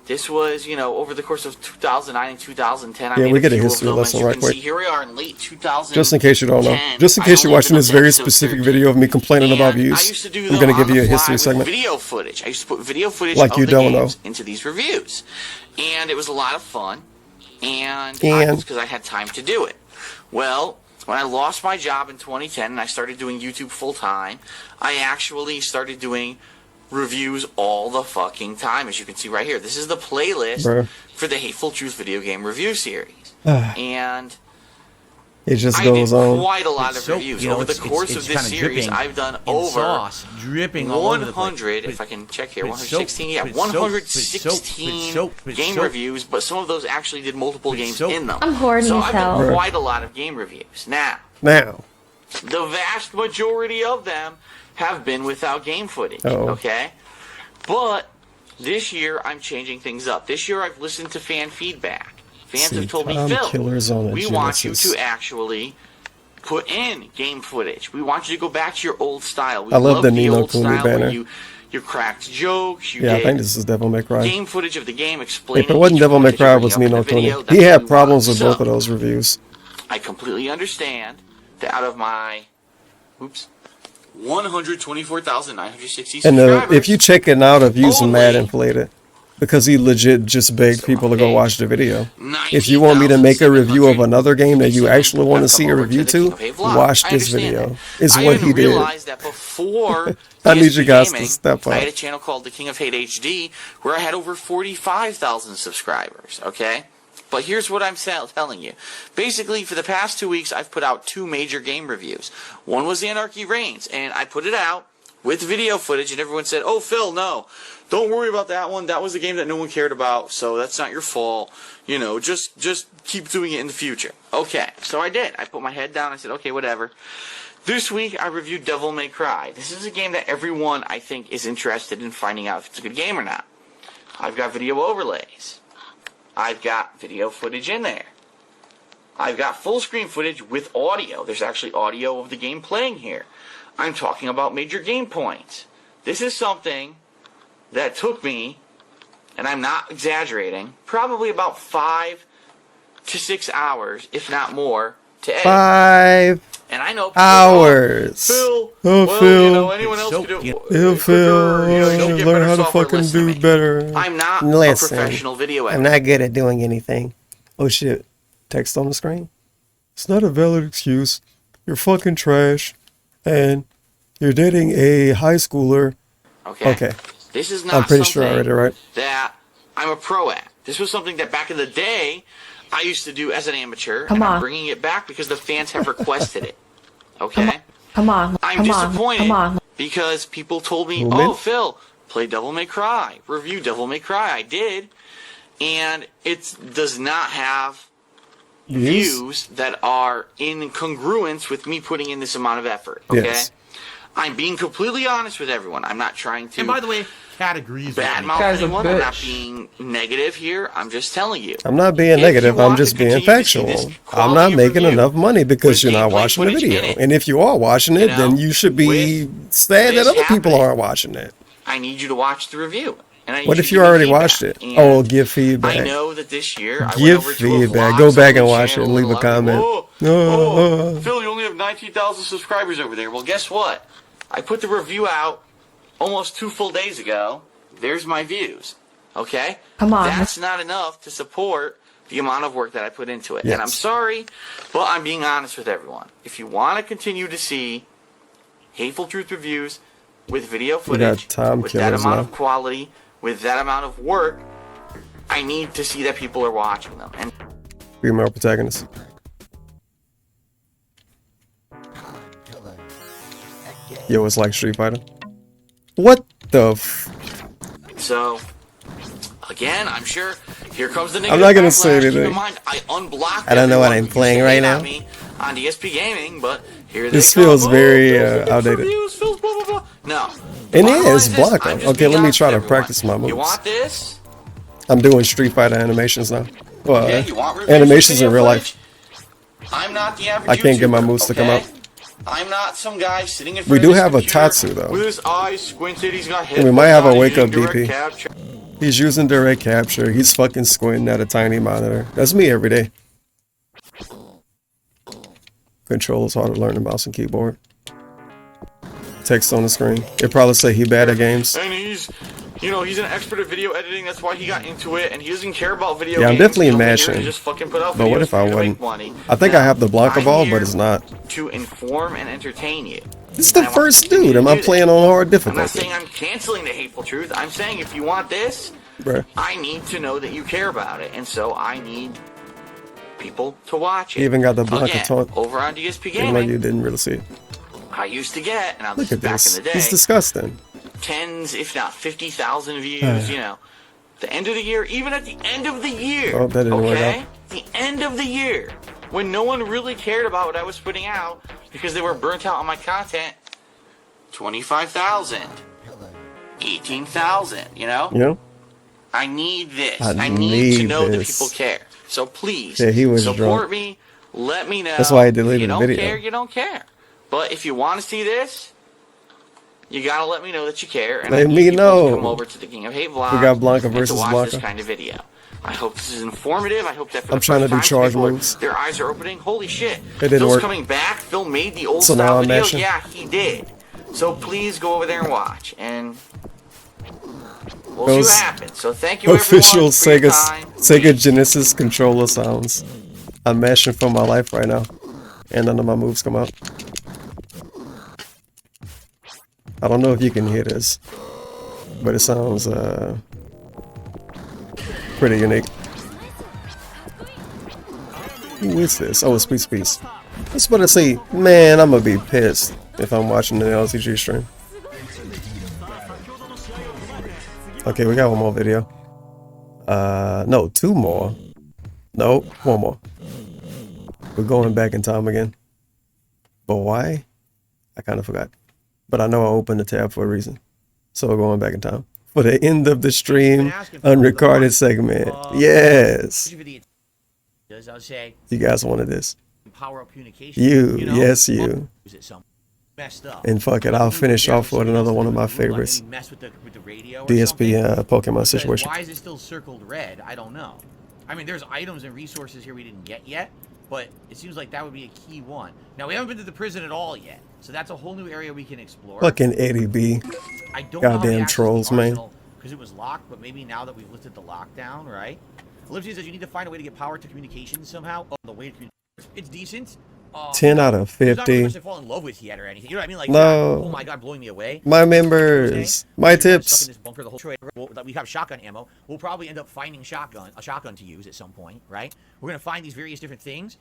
This was, you know, over the course of 2009 and 2010. I Yeah, made we get a few of history them. lesson As you right can quick. see, here we are in late 2010. Just in case you don't know. Just in case you're watching this very specific video of me complaining about I views, used to do I'm them going to on give you a the fly history with segment. Video footage. I used to put video footage Like of you the don't games know. into these reviews, and it was a lot of fun. And because I had time to do it. Well, when I lost my job in 2010 and I started doing YouTube full time, I actually started doing reviews all the fucking time. As you can see right here, this is the playlist Bruh. for the Hateful Truth video game review series, and It just I goes did on. quite a lot of It's so- reviews you know, over the it's- course it's of this kinda series. dripping I've done in over sauce, dripping all over the place. 100. But- If I can check here, but it's so- 116. Yeah, but it's so- 116 but it's game so- reviews, but some of those actually did multiple games so- in them. I'm hoarding so I've yourself. done quite a lot of game reviews. Now, Now, the vast majority of them have been without game footage, okay? But this year, I'm changing things up. This year, I've listened to fan feedback. Fans have told me, Phil, we want you to actually put in game footage. We want you to go back to your old style. We I love the Nino old Kuni style banner. where you cracked jokes. You Yeah, did I think this is Devil May Cry. game footage of the game explaining. If it wasn't Devil May Cry, it was Nino Kuni. He had problems with both of those reviews. I completely understand that out of my 124,960 And subscribers, if you check it out, of using only mad inflated, because he legit just begged people to go watch the video. If you want me to make a review of another game that you actually want to see a review to, watch this video. It's what he did. That before I need you guys Gaming, to step I had up. a channel called The King of Hate HD where I had over 45,000 subscribers, okay? But here's what I'm telling you. Basically, for the past 2 weeks, I've put out 2 major game reviews. One was Anarchy Reigns, and I put it out with video footage, and everyone said, oh, Phil, no. Don't worry about that one. That was a game that no one cared about, so that's not your fault. You know, just keep doing it in the future. Okay, so I did. I put my head down. I said, okay, whatever. This week, I reviewed Devil May Cry. This is a game that everyone, I think, is interested in finding out if it's a good game or not. I've got video overlays. I've got video footage in there. I've got full screen footage with audio. There's actually audio of the game playing here. I'm talking about major game points. This is something that took me, and I'm not exaggerating, probably about 5 to 6 hours, if not more, to edit. 5 and I know hours. Phil, Phil. you know, anyone else could do it. Phil, learn how to fucking do better. I'm not a professional video editor. I'm not good at doing anything. Oh shit. Text on the screen. It's not a valid excuse. You're fucking trash. And you're dating a high schooler. Okay. This is not I'm pretty something sure I read it right. that I'm a pro at. This was something that back in the day I used to do as an amateur. Come and on. I'm bringing it back because the fans have requested it. Okay? Come on. I'm Come disappointed on. because people told me, Movement. oh, Phil, play Devil May Cry. Review Devil May Cry. I did. And it does not have views that are in congruence with me putting in this amount of effort. Okay? Yes. I'm being completely honest with everyone. I'm not trying to. And by the way, categories. Badmouth Guy's a anyone. I'm not bitch. being negative here. I'm just telling you. I'm not being If negative. you I'm want just to being continue to see this factual. I'm quality not making review enough money because with you're not gameplay watching the footage in video. it, And if you are watching it, you know, then you should be sad that this other people happening, aren't watching it. I need you to watch the review. And I need What you if to you give me already feedback. watched it? And Oh, give feedback. I know that this year I went Give over to a feedback. vlog, Go back and someone's watch it channel, and leave a lot of people, comment. Oh, Phil, you only have 19,000 subscribers over there. Well, guess what? I put the review out almost 2 full days ago. There's my views. Okay? Come on. That's not enough to support the amount of work that I put into it. Yes. And I'm sorry, but I'm being honest with everyone. If you want to continue to see Hateful Truth reviews with video footage, time with that killers amount now. of quality, with that amount of work, I need to see that people are watching them. And Female protagonist. Yo, it's like Street Fighter. What the f... so, again, I'm sure here comes the I'm not gonna say backlash. Keep anything. in mind, I unblocked I don't know what everyone I'm who playing used to right hate now. on me on DSP Gaming, but here This they come. feels very, Phil's looking for outdated. views, Phil's blah, blah, blah. No. It Bottom line is this, block I'm them. just Okay, being let me honest try with to everyone. practice my You moves. want this? I'm doing Street Fighter animations now. Well, Yeah, you want reviews animations of in real video life. footage? I'm not the average I can't get my YouTuber, moves to come okay? out. I'm not some guy sitting in front We of do his have a computer Tatsu, though. with his eyes squinted. He's got And we might have a headphones on, wake-up he's using DP. direct capture. He's using direct capture. He's fucking squinting at a tiny monitor. That's me every day. Controls hard to learn the mouse and keyboard. Text on the screen. It probably say he bad at games. And he's an expert at video editing. That's why he got into it, and he doesn't care about video Yeah, I'm games. definitely He's only here mashing. to just fucking put out But what videos if I for you to wasn't? make money. I think I have the blocker I'm ball, here but it's not. to inform and entertain you. This is the And I want first to continue dude. to Am I do playing that. on hard I'm not difficulty? saying I'm canceling the Hateful Truth. I'm saying if you want this, Bruh. I need to know that you care about it, and so I need people to watch it. He even got the blocker Again, taunt. over on DSP Even though you Gaming. didn't really see it. I used to get, and I was Look at back this. in the day, He's disgusting. tens, if not 50,000 views, The end of the year, even at the end of the year. Oh, that didn't work out. The end of the year, when no one really cared about what I was putting out because they were burnt out on my content, 25,000, 18,000, you know? Yeah. I need this. I need to know that people care. So please, support me. Let me know. That's why I deleted the video. If you don't care, you don't care. But if you want to see this, you gotta let me know that you care. And let me know. Come over to the King of Hate vlog. We got Blanca versus to watch Blanca. This kind of video. I hope this is informative. I hope that for I'm trying to do charge moves. Their eyes are opening. Holy shit! It didn't Phil's work. coming back. Phil made the old So now style I'm video. mashing. Yeah, he did. So please go over there and watch, and we'll Those see what happens. So thank you, official everyone, for your time. Sega Genesis controller sounds. I'm mashing for my life right now, and none of my moves come out. I don't know if you can hear this, but it sounds pretty unique. Who is this? Oh, it's Peace. I was about to say, man, I'm gonna be pissed if I'm watching the LTG stream. Okay, we got one more video. No, two more. No, one more. We're going back in time again. But why? I kind of forgot. But I know I opened the tab for a reason. So we're going back in time. For the end of the stream, unrecorded segment. Yes. You guys wanted this. You, yes, you. And fuck it, I'll finish off with another one of my favorites. DSP Pokemon situation. Why is it still circled red? I don't know. I mean, there's items and resources here we didn't get yet, but it seems like that would be a key one. Now, we haven't been to the prison at all yet, so that's a whole new area we can explore. Fucking Eddie B. I don't Goddamn trolls, man. Because it was locked, but maybe now that we've lifted the lockdown, right? Ellipses says you need to find a way to get power to communications somehow. Oh, the way to communicate. It's decent. 10 out of 50. Not fall in love with yet or anything. You know what I mean? Like, no. Oh my god, blowing me away. My members, my tips. We have shotgun ammo. We'll probably end up finding a shotgun to use at some point, right? We're gonna find these various different things.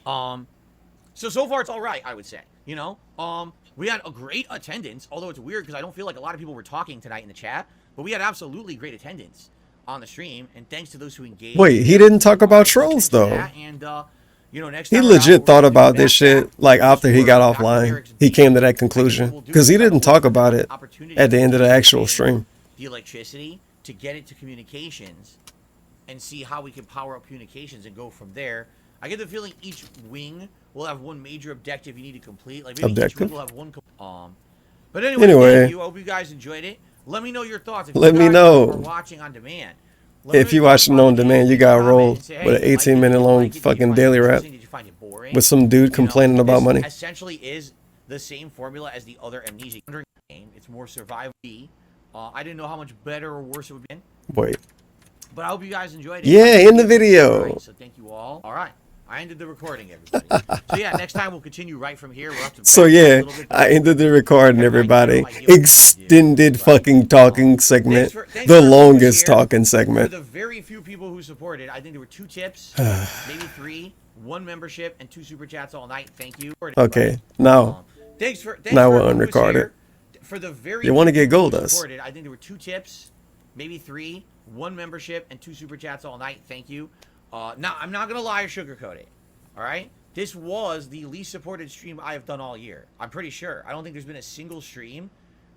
So far it's all right, I would say. You know, we had a great attendance, although it's weird because I don't feel like a lot of people were talking tonight in the chat, but we had absolutely great attendance on the stream, and thanks to those who engaged. Wait, he didn't talk about trolls though. And you know, next he time legit thought about this shit like after he got offline. He came to that conclusion because he didn't talk about it at the end of the actual stream. The electricity to get it to communications and see how we can power up communications and go from there. I get the feeling each wing will have one major objective you need to complete. Like maybe each wing will have one. But anyway, thank you. I hope you guys enjoyed it. Let me know your thoughts. If Let me know. Are watching on demand. If you're watching on demand, you got rolled with an 18-minute long fucking daily rap with some dude complaining about money. Essentially is the same formula as the other Amnesia game. It's more survival. I didn't know how much better or worse it would be. Wait. But I hope you guys enjoyed it. Yeah, in the video. So thank you all. All right. I ended the recording, everybody. So yeah, next time we'll continue right from here. We're up to so yeah, I ended the recording, everybody. Extended fucking talking segment. Thanks the longest talking segment. For the very few people who supported, I think there were 2 tips, maybe 3, 1 membership, and 2 super chats all night. Thank you. Okay, now now we're unrecorded. For the very you want to get gold us? I think there were 2 tips, maybe 3, 1 membership, and 2 super chats all night. Thank you. Now, I'm not going to lie or sugarcoat it, all right? This was the least supported stream I have done all year. I'm pretty sure. I don't think there's been a single stream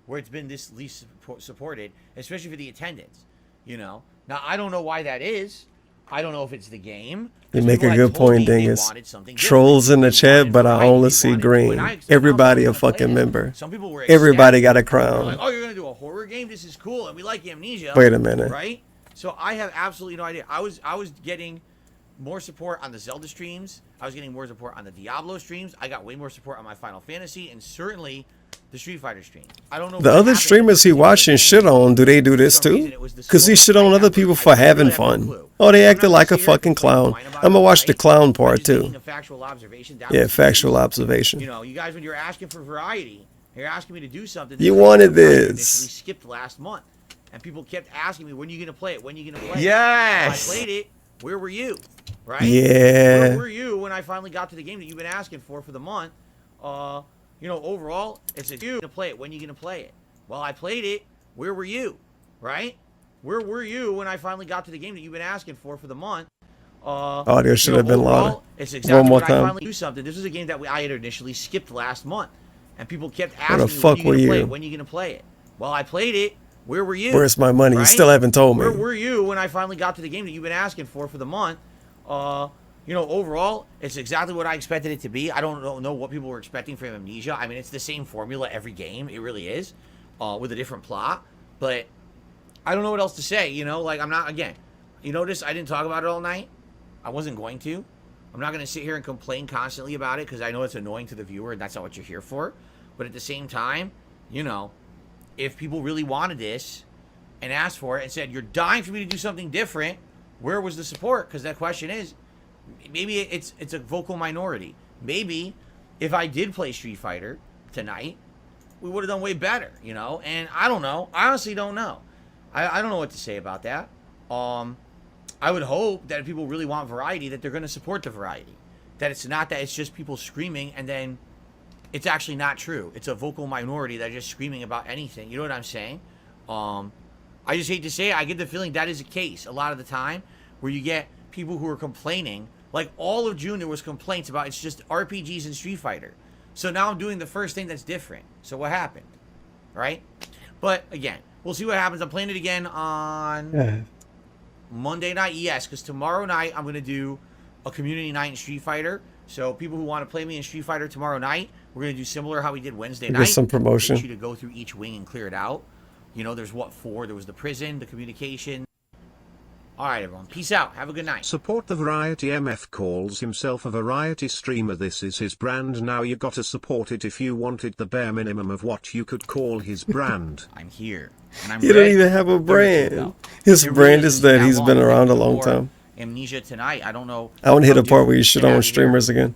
where it's been this least supported, especially for the attendance, you know? Now, I don't know why that is. I don't know if it's the game. You make a good point, Dingus. Trolls in the chat, but I only see green. Everybody a fucking member. Some people were Everybody got a crown. Like, oh, you're going to do a horror game? This is cool, and we like Amnesia. Wait a minute. Right? So I have absolutely no idea. I was getting more support on the Zelda streams. I was getting more support on the Diablo streams. I got way more support on my Final Fantasy, and certainly the Street Fighter stream. I don't know. The other streamers he watching shit on, do they do this too? Because he shit on other people for having fun. Oh, they acted like a fucking clown. I'm gonna watch the clown part too. Yeah, factual observation. You know, you guys, when you're asking for variety, you're asking me to do something. You wanted this. We skipped last month. And people kept asking me, when are you going to play it? When are you going to play it? Yes! I played it. Where were you? Right? Yeah. Where were you when I finally got to the game that you've been asking for the month? You know, overall, it's a you to play it. When are you going to play it? Well, I played it. Where were you? Right? Where were you when I finally got to the game that you've been asking for the month? Audio should have been louder. It's exactly one more time. I finally do something. This was a game that I had initially skipped last month. And people kept asking me, when are you going to play it? Well, I played it. Where were you? Where's my money? Right? You still haven't told me. Where were you when I finally got to the game that you've been asking for the month? You know, overall, it's exactly what I expected it to be. I don't know what people were expecting from Amnesia. I mean, it's the same formula every game. It really is, with a different plot. But I don't know what else to say, you know? Like, I'm not, again, you notice I didn't talk about it all night? I wasn't going to. I'm not going to sit here and complain constantly about it because I know it's annoying to the viewer and that's not what you're here for. But at the same time, you know, if people really wanted this and asked for it and said, you're dying for me to do something different, where was the support? Because that question is, maybe it's a vocal minority. Maybe if I did play Street Fighter tonight, we would have done way better, you know? And I don't know. I honestly don't know. I don't know what to say about that. I would hope that if people really want variety, that they're going to support the variety. That it's not that it's just people screaming and then it's actually not true. It's a vocal minority that are just screaming about anything. You know what I'm saying? I just hate to say it. I get the feeling that is the case a lot of the time where you get people who are complaining. Like all of June, there was complaints about it's just RPGs and Street Fighter. So now I'm doing the first thing that's different. So what happened? Right? But again, we'll see what happens. I'm playing it again on Monday night. Yes, because tomorrow night I'm going to do a community night in Street Fighter. So people who want to play me in Street Fighter tomorrow night, we're going to do similar how we did Wednesday night. Some promotion. Get you to go through each wing and clear it out. You know, there's what, 4? There was the prison, the communication. All right, everyone. Peace out. Have a good night. Support the variety. MF calls himself a variety streamer. This is his brand. Now you gotta support it if you wanted the bare minimum of what you could call his brand. I'm here. And I'm he don't even have a brand. His brand is that he's been around a long time. Amnesia tonight. I don't know. I want to hit a part where you shit on streamers again.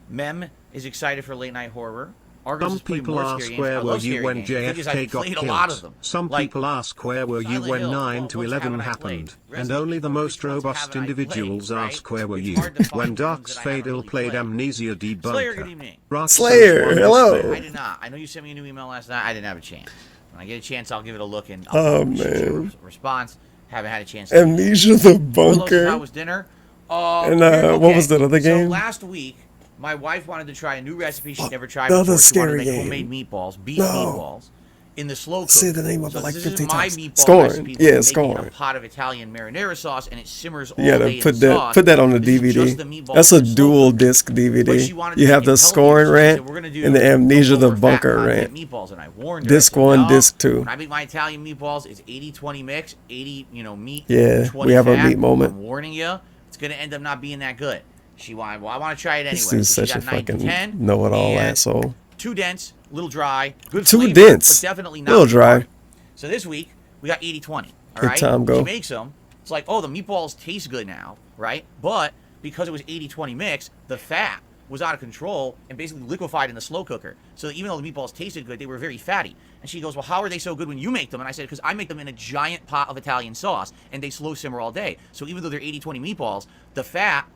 Mem is excited for late night horror. Some people ask where were you when JFK got killed. Some people ask where were you when 9 to 11 happened. And only the most robust individuals ask where were you when Darks Fadil played Amnesia Debunker. Slayer, hello. I did not. I know you sent me a new email last night. I didn't have a chance. When I get a chance, I'll give it a look and I'll man. Response. Haven't had a chance. Amnesia the Bunker. How was dinner? And what was that other game? So last week, my wife wanted to try a new recipe she'd never tried before. She wanted to make homemade meatballs, beef meatballs, in the slow cooker. Say the name of it like 50 times. This is my meatball SCORN. recipe. Yeah, SCORN. SCORN. A pot of Italian marinara sauce, and it simmers all Yeah, day put in that sauce. put that on the DVD. That's a dual disc DVD. You have the SCORN rant and the Amnesia the Bunker rant. Meatballs, and I warned her. Disc 1, disc 2. When I make my Italian meatballs, it's 80-20 mix, 80 meat. Yeah, 20 we have fat. a meat moment. I'm warning you, it's gonna end up not being that good. She wanted, well, I want to try it anyway. This dude's so such a fucking 10, know-it-all asshole. Too dense, little dry, good Too flavor, dense, but definitely not little dry. hard. So this week we got 80-20. All right, time go. She makes them. It's like, oh, the meatballs taste good now, right? But because it was 80-20 mix, the fat was out of control and basically liquefied in the slow cooker. So even though the meatballs tasted good, they were very fatty. And she goes, well, how are they so good when you make them? And I said, because I make them in a giant pot of Italian sauce, and they slow simmer all day. So even though they're 80-20 meatballs, the fat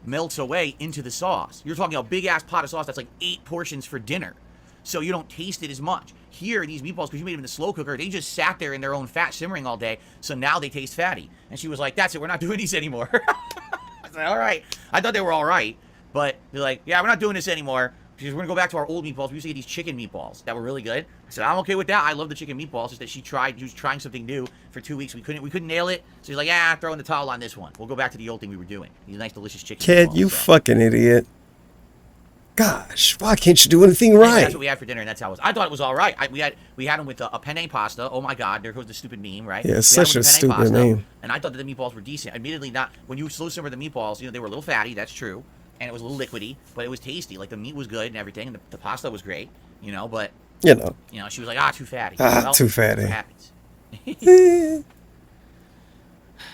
melts away into the sauce. You're talking a big-ass pot of sauce that's like 8 portions for dinner. So you don't taste it as much. Here, these meatballs, because you made them in the slow cooker, they just sat there in their own fat simmering all day, so now they taste fatty. And she was like, that's it, we're not doing these anymore. I said, all right. I thought they were all right, but they're like, yeah, we're not doing this anymore. Because we're going to go back to our old meatballs. We used to get these chicken meatballs that were really good. I said, I'm okay with that. I love the chicken meatballs. Just that she was trying something new for 2 weeks. We couldn't nail it. So she's like, yeah, throw in the towel on this one. We'll go back to the old thing we were doing. These nice, delicious chicken Kid, meatballs. you fucking idiot. Gosh, why can't you do anything right? That's what we had for dinner, and that's how it was. I thought it was all right. We had them with a penne pasta. Oh my God, there goes the stupid meme, right? Yeah, it's such a stupid meme. And I thought that the meatballs were decent. Admittedly, not when you slow simmer the meatballs. They were a little fatty. That's true, and it was a little liquidy, but it was tasty. Like the meat was good and everything, and the pasta was great. But she was like, too fatty. Too fatty. What happens?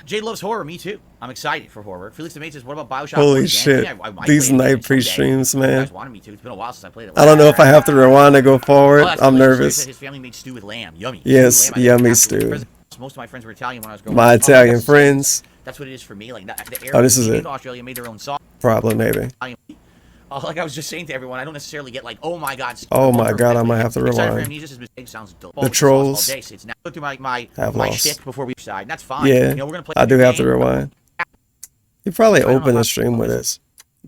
Jay loves horror. Me too. I'm excited for horror. Felix the Mate says, what about Bioshock? Holy shit. These night pre-streams, man. You guys wanted me to. It's been a while since I played it. I don't know if I have to rewind to go forward. I'm nervous. His family made stew with lamb. Yummy. Yes, yummy stew. Most of my friends were Italian when I was growing up. My Italian friends. That's what it is for me. Like this is it. In Australia made their own sauce. Probably, maybe. Like I was just saying to everyone, I don't necessarily get like, oh my God. Oh my God, I might have to rewind. The trolls it's now go through my lost. shtick before we decide. And that's fine. Yeah, we're gonna play I do have to rewind. You probably open the stream with this.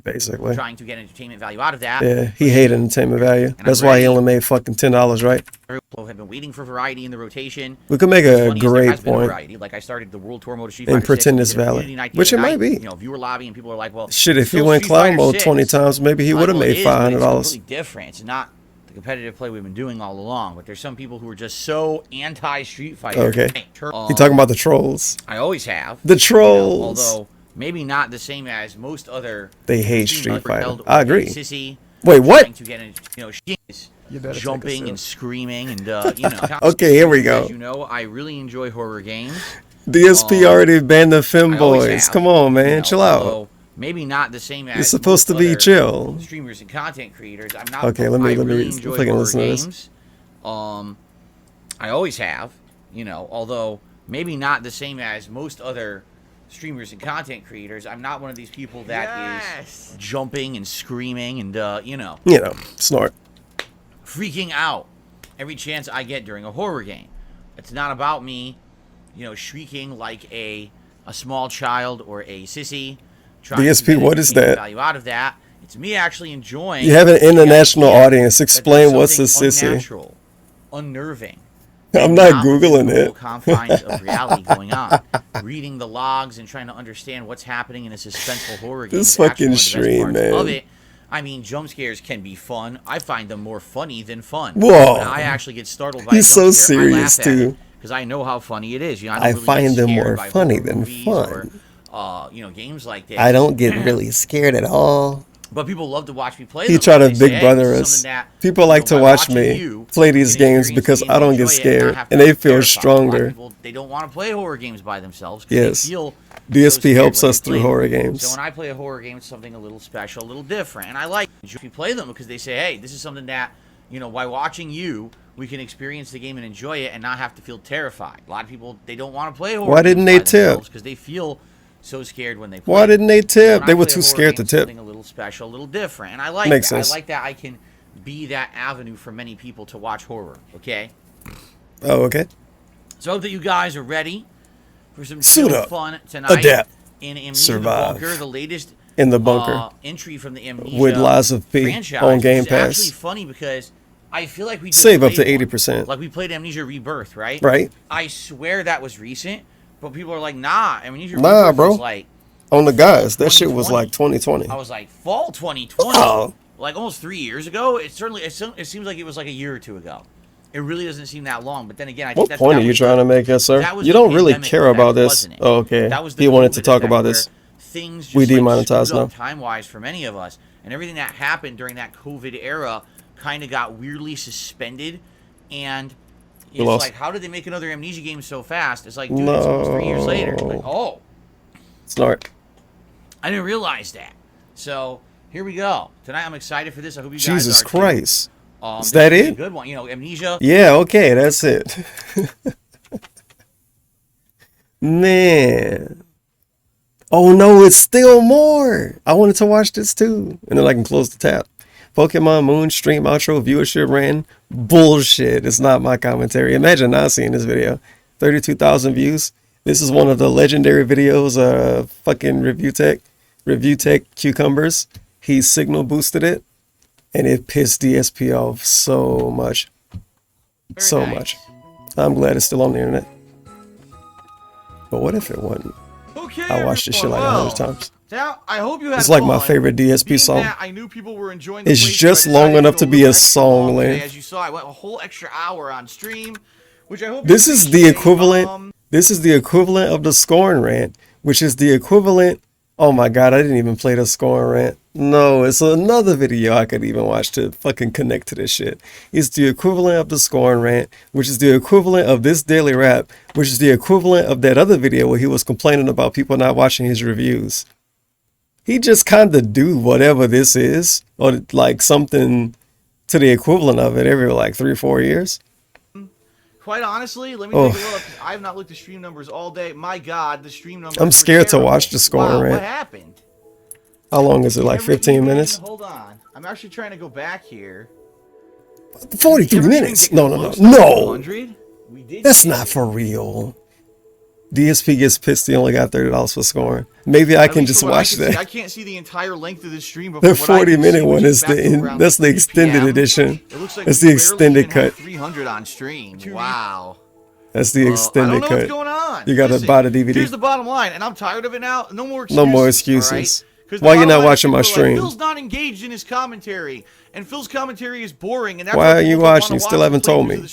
Basically. Trying to get entertainment value out of that. Yeah, he hated entertainment value. That's why he only made fucking $10, right? People have been waiting for variety in the rotation. We could make a great point. Like I started the World Tour mode of Street and pretend it's valid, which it might be. You know, viewer lobby, and people are like, "Well, shit, if he went cloud mode 20 times, maybe he would have made $500." It's completely different. It's not the competitive play we've been doing all along. But there's some people who are just so anti Street Fighter. Okay, you talking about the trolls? I always have the trolls, although maybe not the same as most other. They hate Street Fighter. I agree. Sissy, wait, what? To get in, you know, she is jumping and screaming and you know. Okay, here we go. As you know, I really enjoy horror games. DSP already banned the femboys. Come on, man, chill out. Maybe not the same as. You're supposed to be chill. Streamers and content creators. I'm not. Okay, let me enjoy horror games. I always have. You know, although maybe not the same as most other streamers and content creators. I'm not one of these people that is jumping and screaming and you know, snort, freaking out every chance I get during a horror game. It's not about me, you know, shrieking like a small child or a sissy. DSP, what is that? Value out of that. It's me actually enjoying. You have an international audience. Explain what's a sissy. Unnatural, unnerving. I'm not Googling it. Confines of reality going on. Reading the logs and trying to understand what's happening in a suspenseful horror game. This fucking stream, man. Of it. I mean, jump scares can be fun. I find them more funny than fun. Whoa! When I actually get startled by. He's so serious too. Because I know how funny it is. You know, I find them more funny than fun. Or, you know, games like this. I don't get really scared at all. But people love to watch me play. He tried to big brother us. People like to watch me play these games because I don't get scared, and they feel stronger. They don't want to play horror games by themselves. Yes. DSP helps us through horror games. So when I play a horror game, it's something a little special, a little different, and I like if you play them because they say, "Hey, this is something that, you know, by watching you, we can experience the game and enjoy it, and not have to feel terrified." A lot of people, they don't want to play horror. Why didn't they tip? Because they feel so scared when they play. Why didn't they tip? They were too scared to tip. Something a little special, a little different, and I like that. I like that I can be that avenue for many people to watch horror. Okay. Oh, okay. So I hope that you guys are ready for some fun tonight. Adapt. In Amnesia Survive. Bunker, the latest in the bunker entry from the Amnesia with Lies of P franchise, on Game Pass. It's actually funny because I feel like we just save up to 80%. Like we played Amnesia Rebirth, right? Right. I swear that was recent, but people are like, "Nah, Amnesia Nah, Rebirth bro. was like on the guys, that shit was like 2020." I was like, fall 2020, like almost 3 years ago. It seems like it was like a year or two ago. It really doesn't seem that long. But then again, I think what point are you trying to make, yes, sir? You don't really care about this. Oh, okay. He wanted to talk about this. Things just we demonetized now. Time-wise for many of us, and everything that happened during that COVID era kind of got weirdly suspended, and it's like, how did they make another Amnesia game so fast? It's like, dude, it's almost 3 years later. Like, oh, snort. I didn't realize that. So here we go. Tonight I'm excited for this. I hope you guys Jesus are Christ. Too. Is that it? A good one. You know, Amnesia. Yeah. Okay, that's it. Man. Oh no, it's still more. I wanted to watch this too. And then I can close the tab. Pokemon Moon stream outro viewership ran. Bullshit. It's not my commentary. Imagine not seeing this video. 32,000 views. This is one of the legendary videos of fucking Review Tech Cucumbers. He signal boosted it. And it pissed DSP off so much. So much. I'm glad it's still on the internet. But what if it wasn't? Okay, I watched this shit like 100 times. Now, I hope you had it's like fun. my favorite DSP song. I knew people were enjoying it's just long enough to be a song length. As you saw, I went a whole extra hour on stream, which I hope this is the equivalent. This is the equivalent of the SCORN rant, which is the equivalent. Oh my god, I didn't even play the SCORN rant. No, it's another video I could even watch to fucking connect to this shit. It's the equivalent of the SCORN rant, which is the equivalent of this daily rap, which is the equivalent of that other video where he was complaining about people not watching his reviews. He just kind of do whatever this is, or like something to the equivalent of it every like 3-4 years. Quite honestly, let me take a look. I have not looked at stream numbers all day. My God, the stream numbers. I'm scared to watch the SCORN rant. What happened? How long is it? Like 15 minutes? Hold on. I'm actually trying to go back here. 43 minutes? No. That's not for real. DSP gets pissed he only got $30 for scoring. Maybe I can just watch that. I can't see the entire length of the stream. The 40-minute one is that's the extended edition. That's the extended cut. 300 on stream. Wow. That's the extended cut. I don't know what's going on. You got to buy the DVD. Here's the bottom line, and I'm tired of it now. No more excuses. No more excuses. Why you not watching my stream? Phil's not engaged in his commentary, and Phil's commentary is boring. And that's why are you watching? You still haven't told me.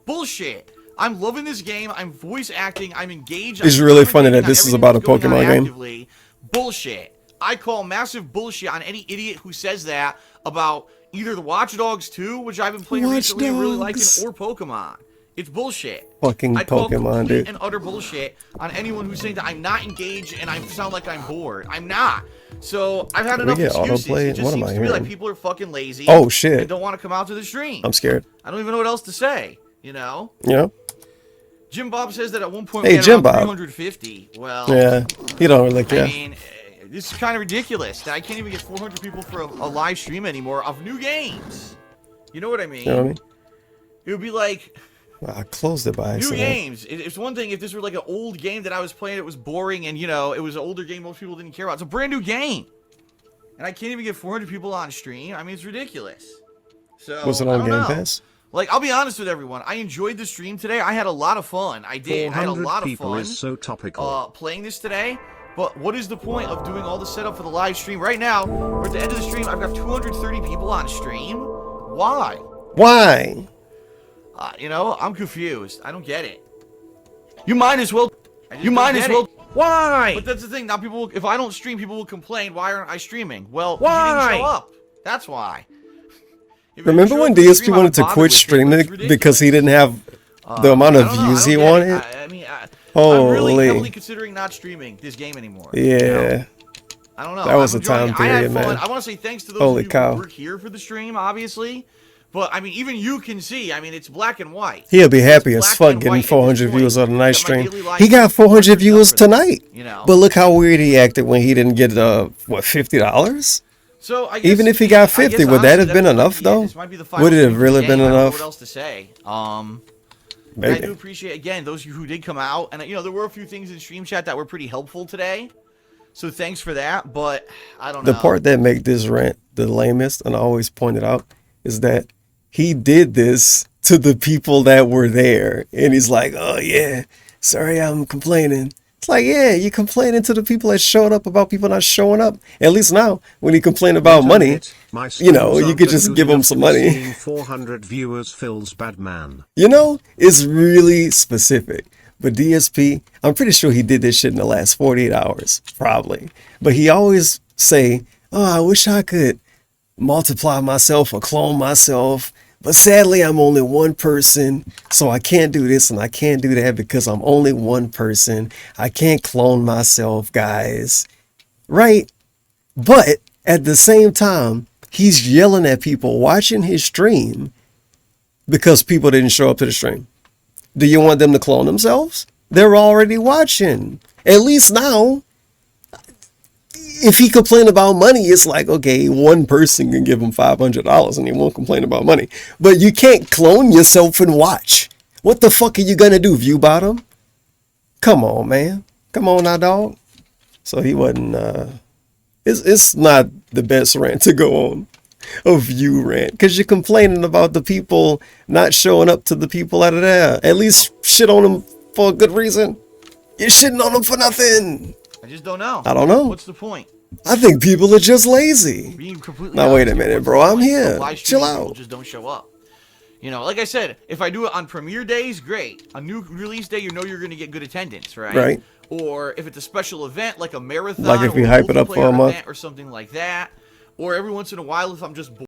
Bullshit. I'm loving this game. I'm voice acting. I'm engaged. It's really funny that this is about a Pokemon game. Bullshit. I call massive bullshit on any idiot who says that about either the Watch Dogs 2, which I've been playing recently and really liking, or Pokemon. It's bullshit. Fucking I call Pokemon, dude. And utter bullshit on anyone who's saying that I'm not engaged and I sound like I'm bored. I'm not. So I've had enough excuses. It just seems to me like people are fucking lazy. Oh shit! And don't want to come out to the stream. I'm scared. I don't even know what else to say. You know? Yeah. Jim Bob says that at one point we had around 350. Well, yeah, he don't really care. I mean, this is kind of ridiculous that I can't even get 400 people for a live stream anymore of new games. You know what I mean? You know what I mean? It would be like... Well, I closed it by accident. New games. It's one thing if this were like an old game that I was playing, it was boring, and, you know, it was an older game most people didn't care about. It's a brand new game. And I can't even get 400 people on stream. I mean, it's ridiculous. So, was it on Game Pass? Like, I'll be honest with everyone. I enjoyed the stream today. I had a lot of fun. I did. I had a lot of fun. Is so topical. Playing this today. But what is the point of doing all the setup for the live stream? Right now, we're at the end of the stream. I've got 230 people on stream. Why? Why? You know, I'm confused. I don't get it. You might as well. You might as well. Why? But that's the thing. Now people, if I don't stream, people will complain. Why aren't I streaming? Well, why? You didn't show up. That's why. Remember when DSP wanted to quit streaming because he didn't have the amount of views he wanted? I mean, holy. I'm really heavily considering not streaming this game anymore. Yeah. You know? I don't know. That was a time period, man. I want to say thanks to those of you who work here for the stream, obviously. But, I mean, even you can see, I mean, it's black and white. He'll be happy as fuck getting 400 viewers on a night stream. He got 400 viewers tonight. You know? But look how weird he acted when he didn't get, what, $50? So I guess, even if he got 50, would that have been enough, though? Would it have really been enough? What else to say? Maybe. I do appreciate, again, those of you who did come out. And, you know, there were a few things in stream chat that were pretty helpful today. So thanks for that. But I don't know. The part that make this rant the lamest, and I always point it out, is that he did this to the people that were there. And he's like, oh, yeah, sorry, I'm complaining. It's like, yeah, you're complaining to the people that showed up about people not showing up. At least now, when he complain about money, you know, you could just give him some money. 400 viewers Phil's bad man. You know, it's really specific. But DSP, I'm pretty sure he did this shit in the last 48 hours, probably. But he always say, oh, I wish I could multiply myself or clone myself. But sadly, I'm only one person, so I can't do this and I can't do that because I'm only one person. I can't clone myself, guys. Right? But at the same time, he's yelling at people watching his stream because people didn't show up to the stream. Do you want them to clone themselves? They're already watching. At least now, if he complain about money, it's like, okay, one person can give him $500 and he won't complain about money. But you can't clone yourself and watch. What the fuck are you going to do, view bottom? Come on, man. Come on now, dog. So he wasn't, it's not the best rant to go on. A view rant. Because you're complaining about the people not showing up to the people out of there. At least shit on them for a good reason. You're shitting on them for nothing. I just don't know. I don't know. What's the point? I think people are just lazy. Now wait a minute, bro. I'm here. Chill out. People just don't show up. You know, like I said, if I do it on premiere days, great. A new release day, you know you're going to get good attendance, right? Right. Or if it's a special event, like a marathon, like if we hype it up for a month or something like that. Or every once in a while, if I'm just bored.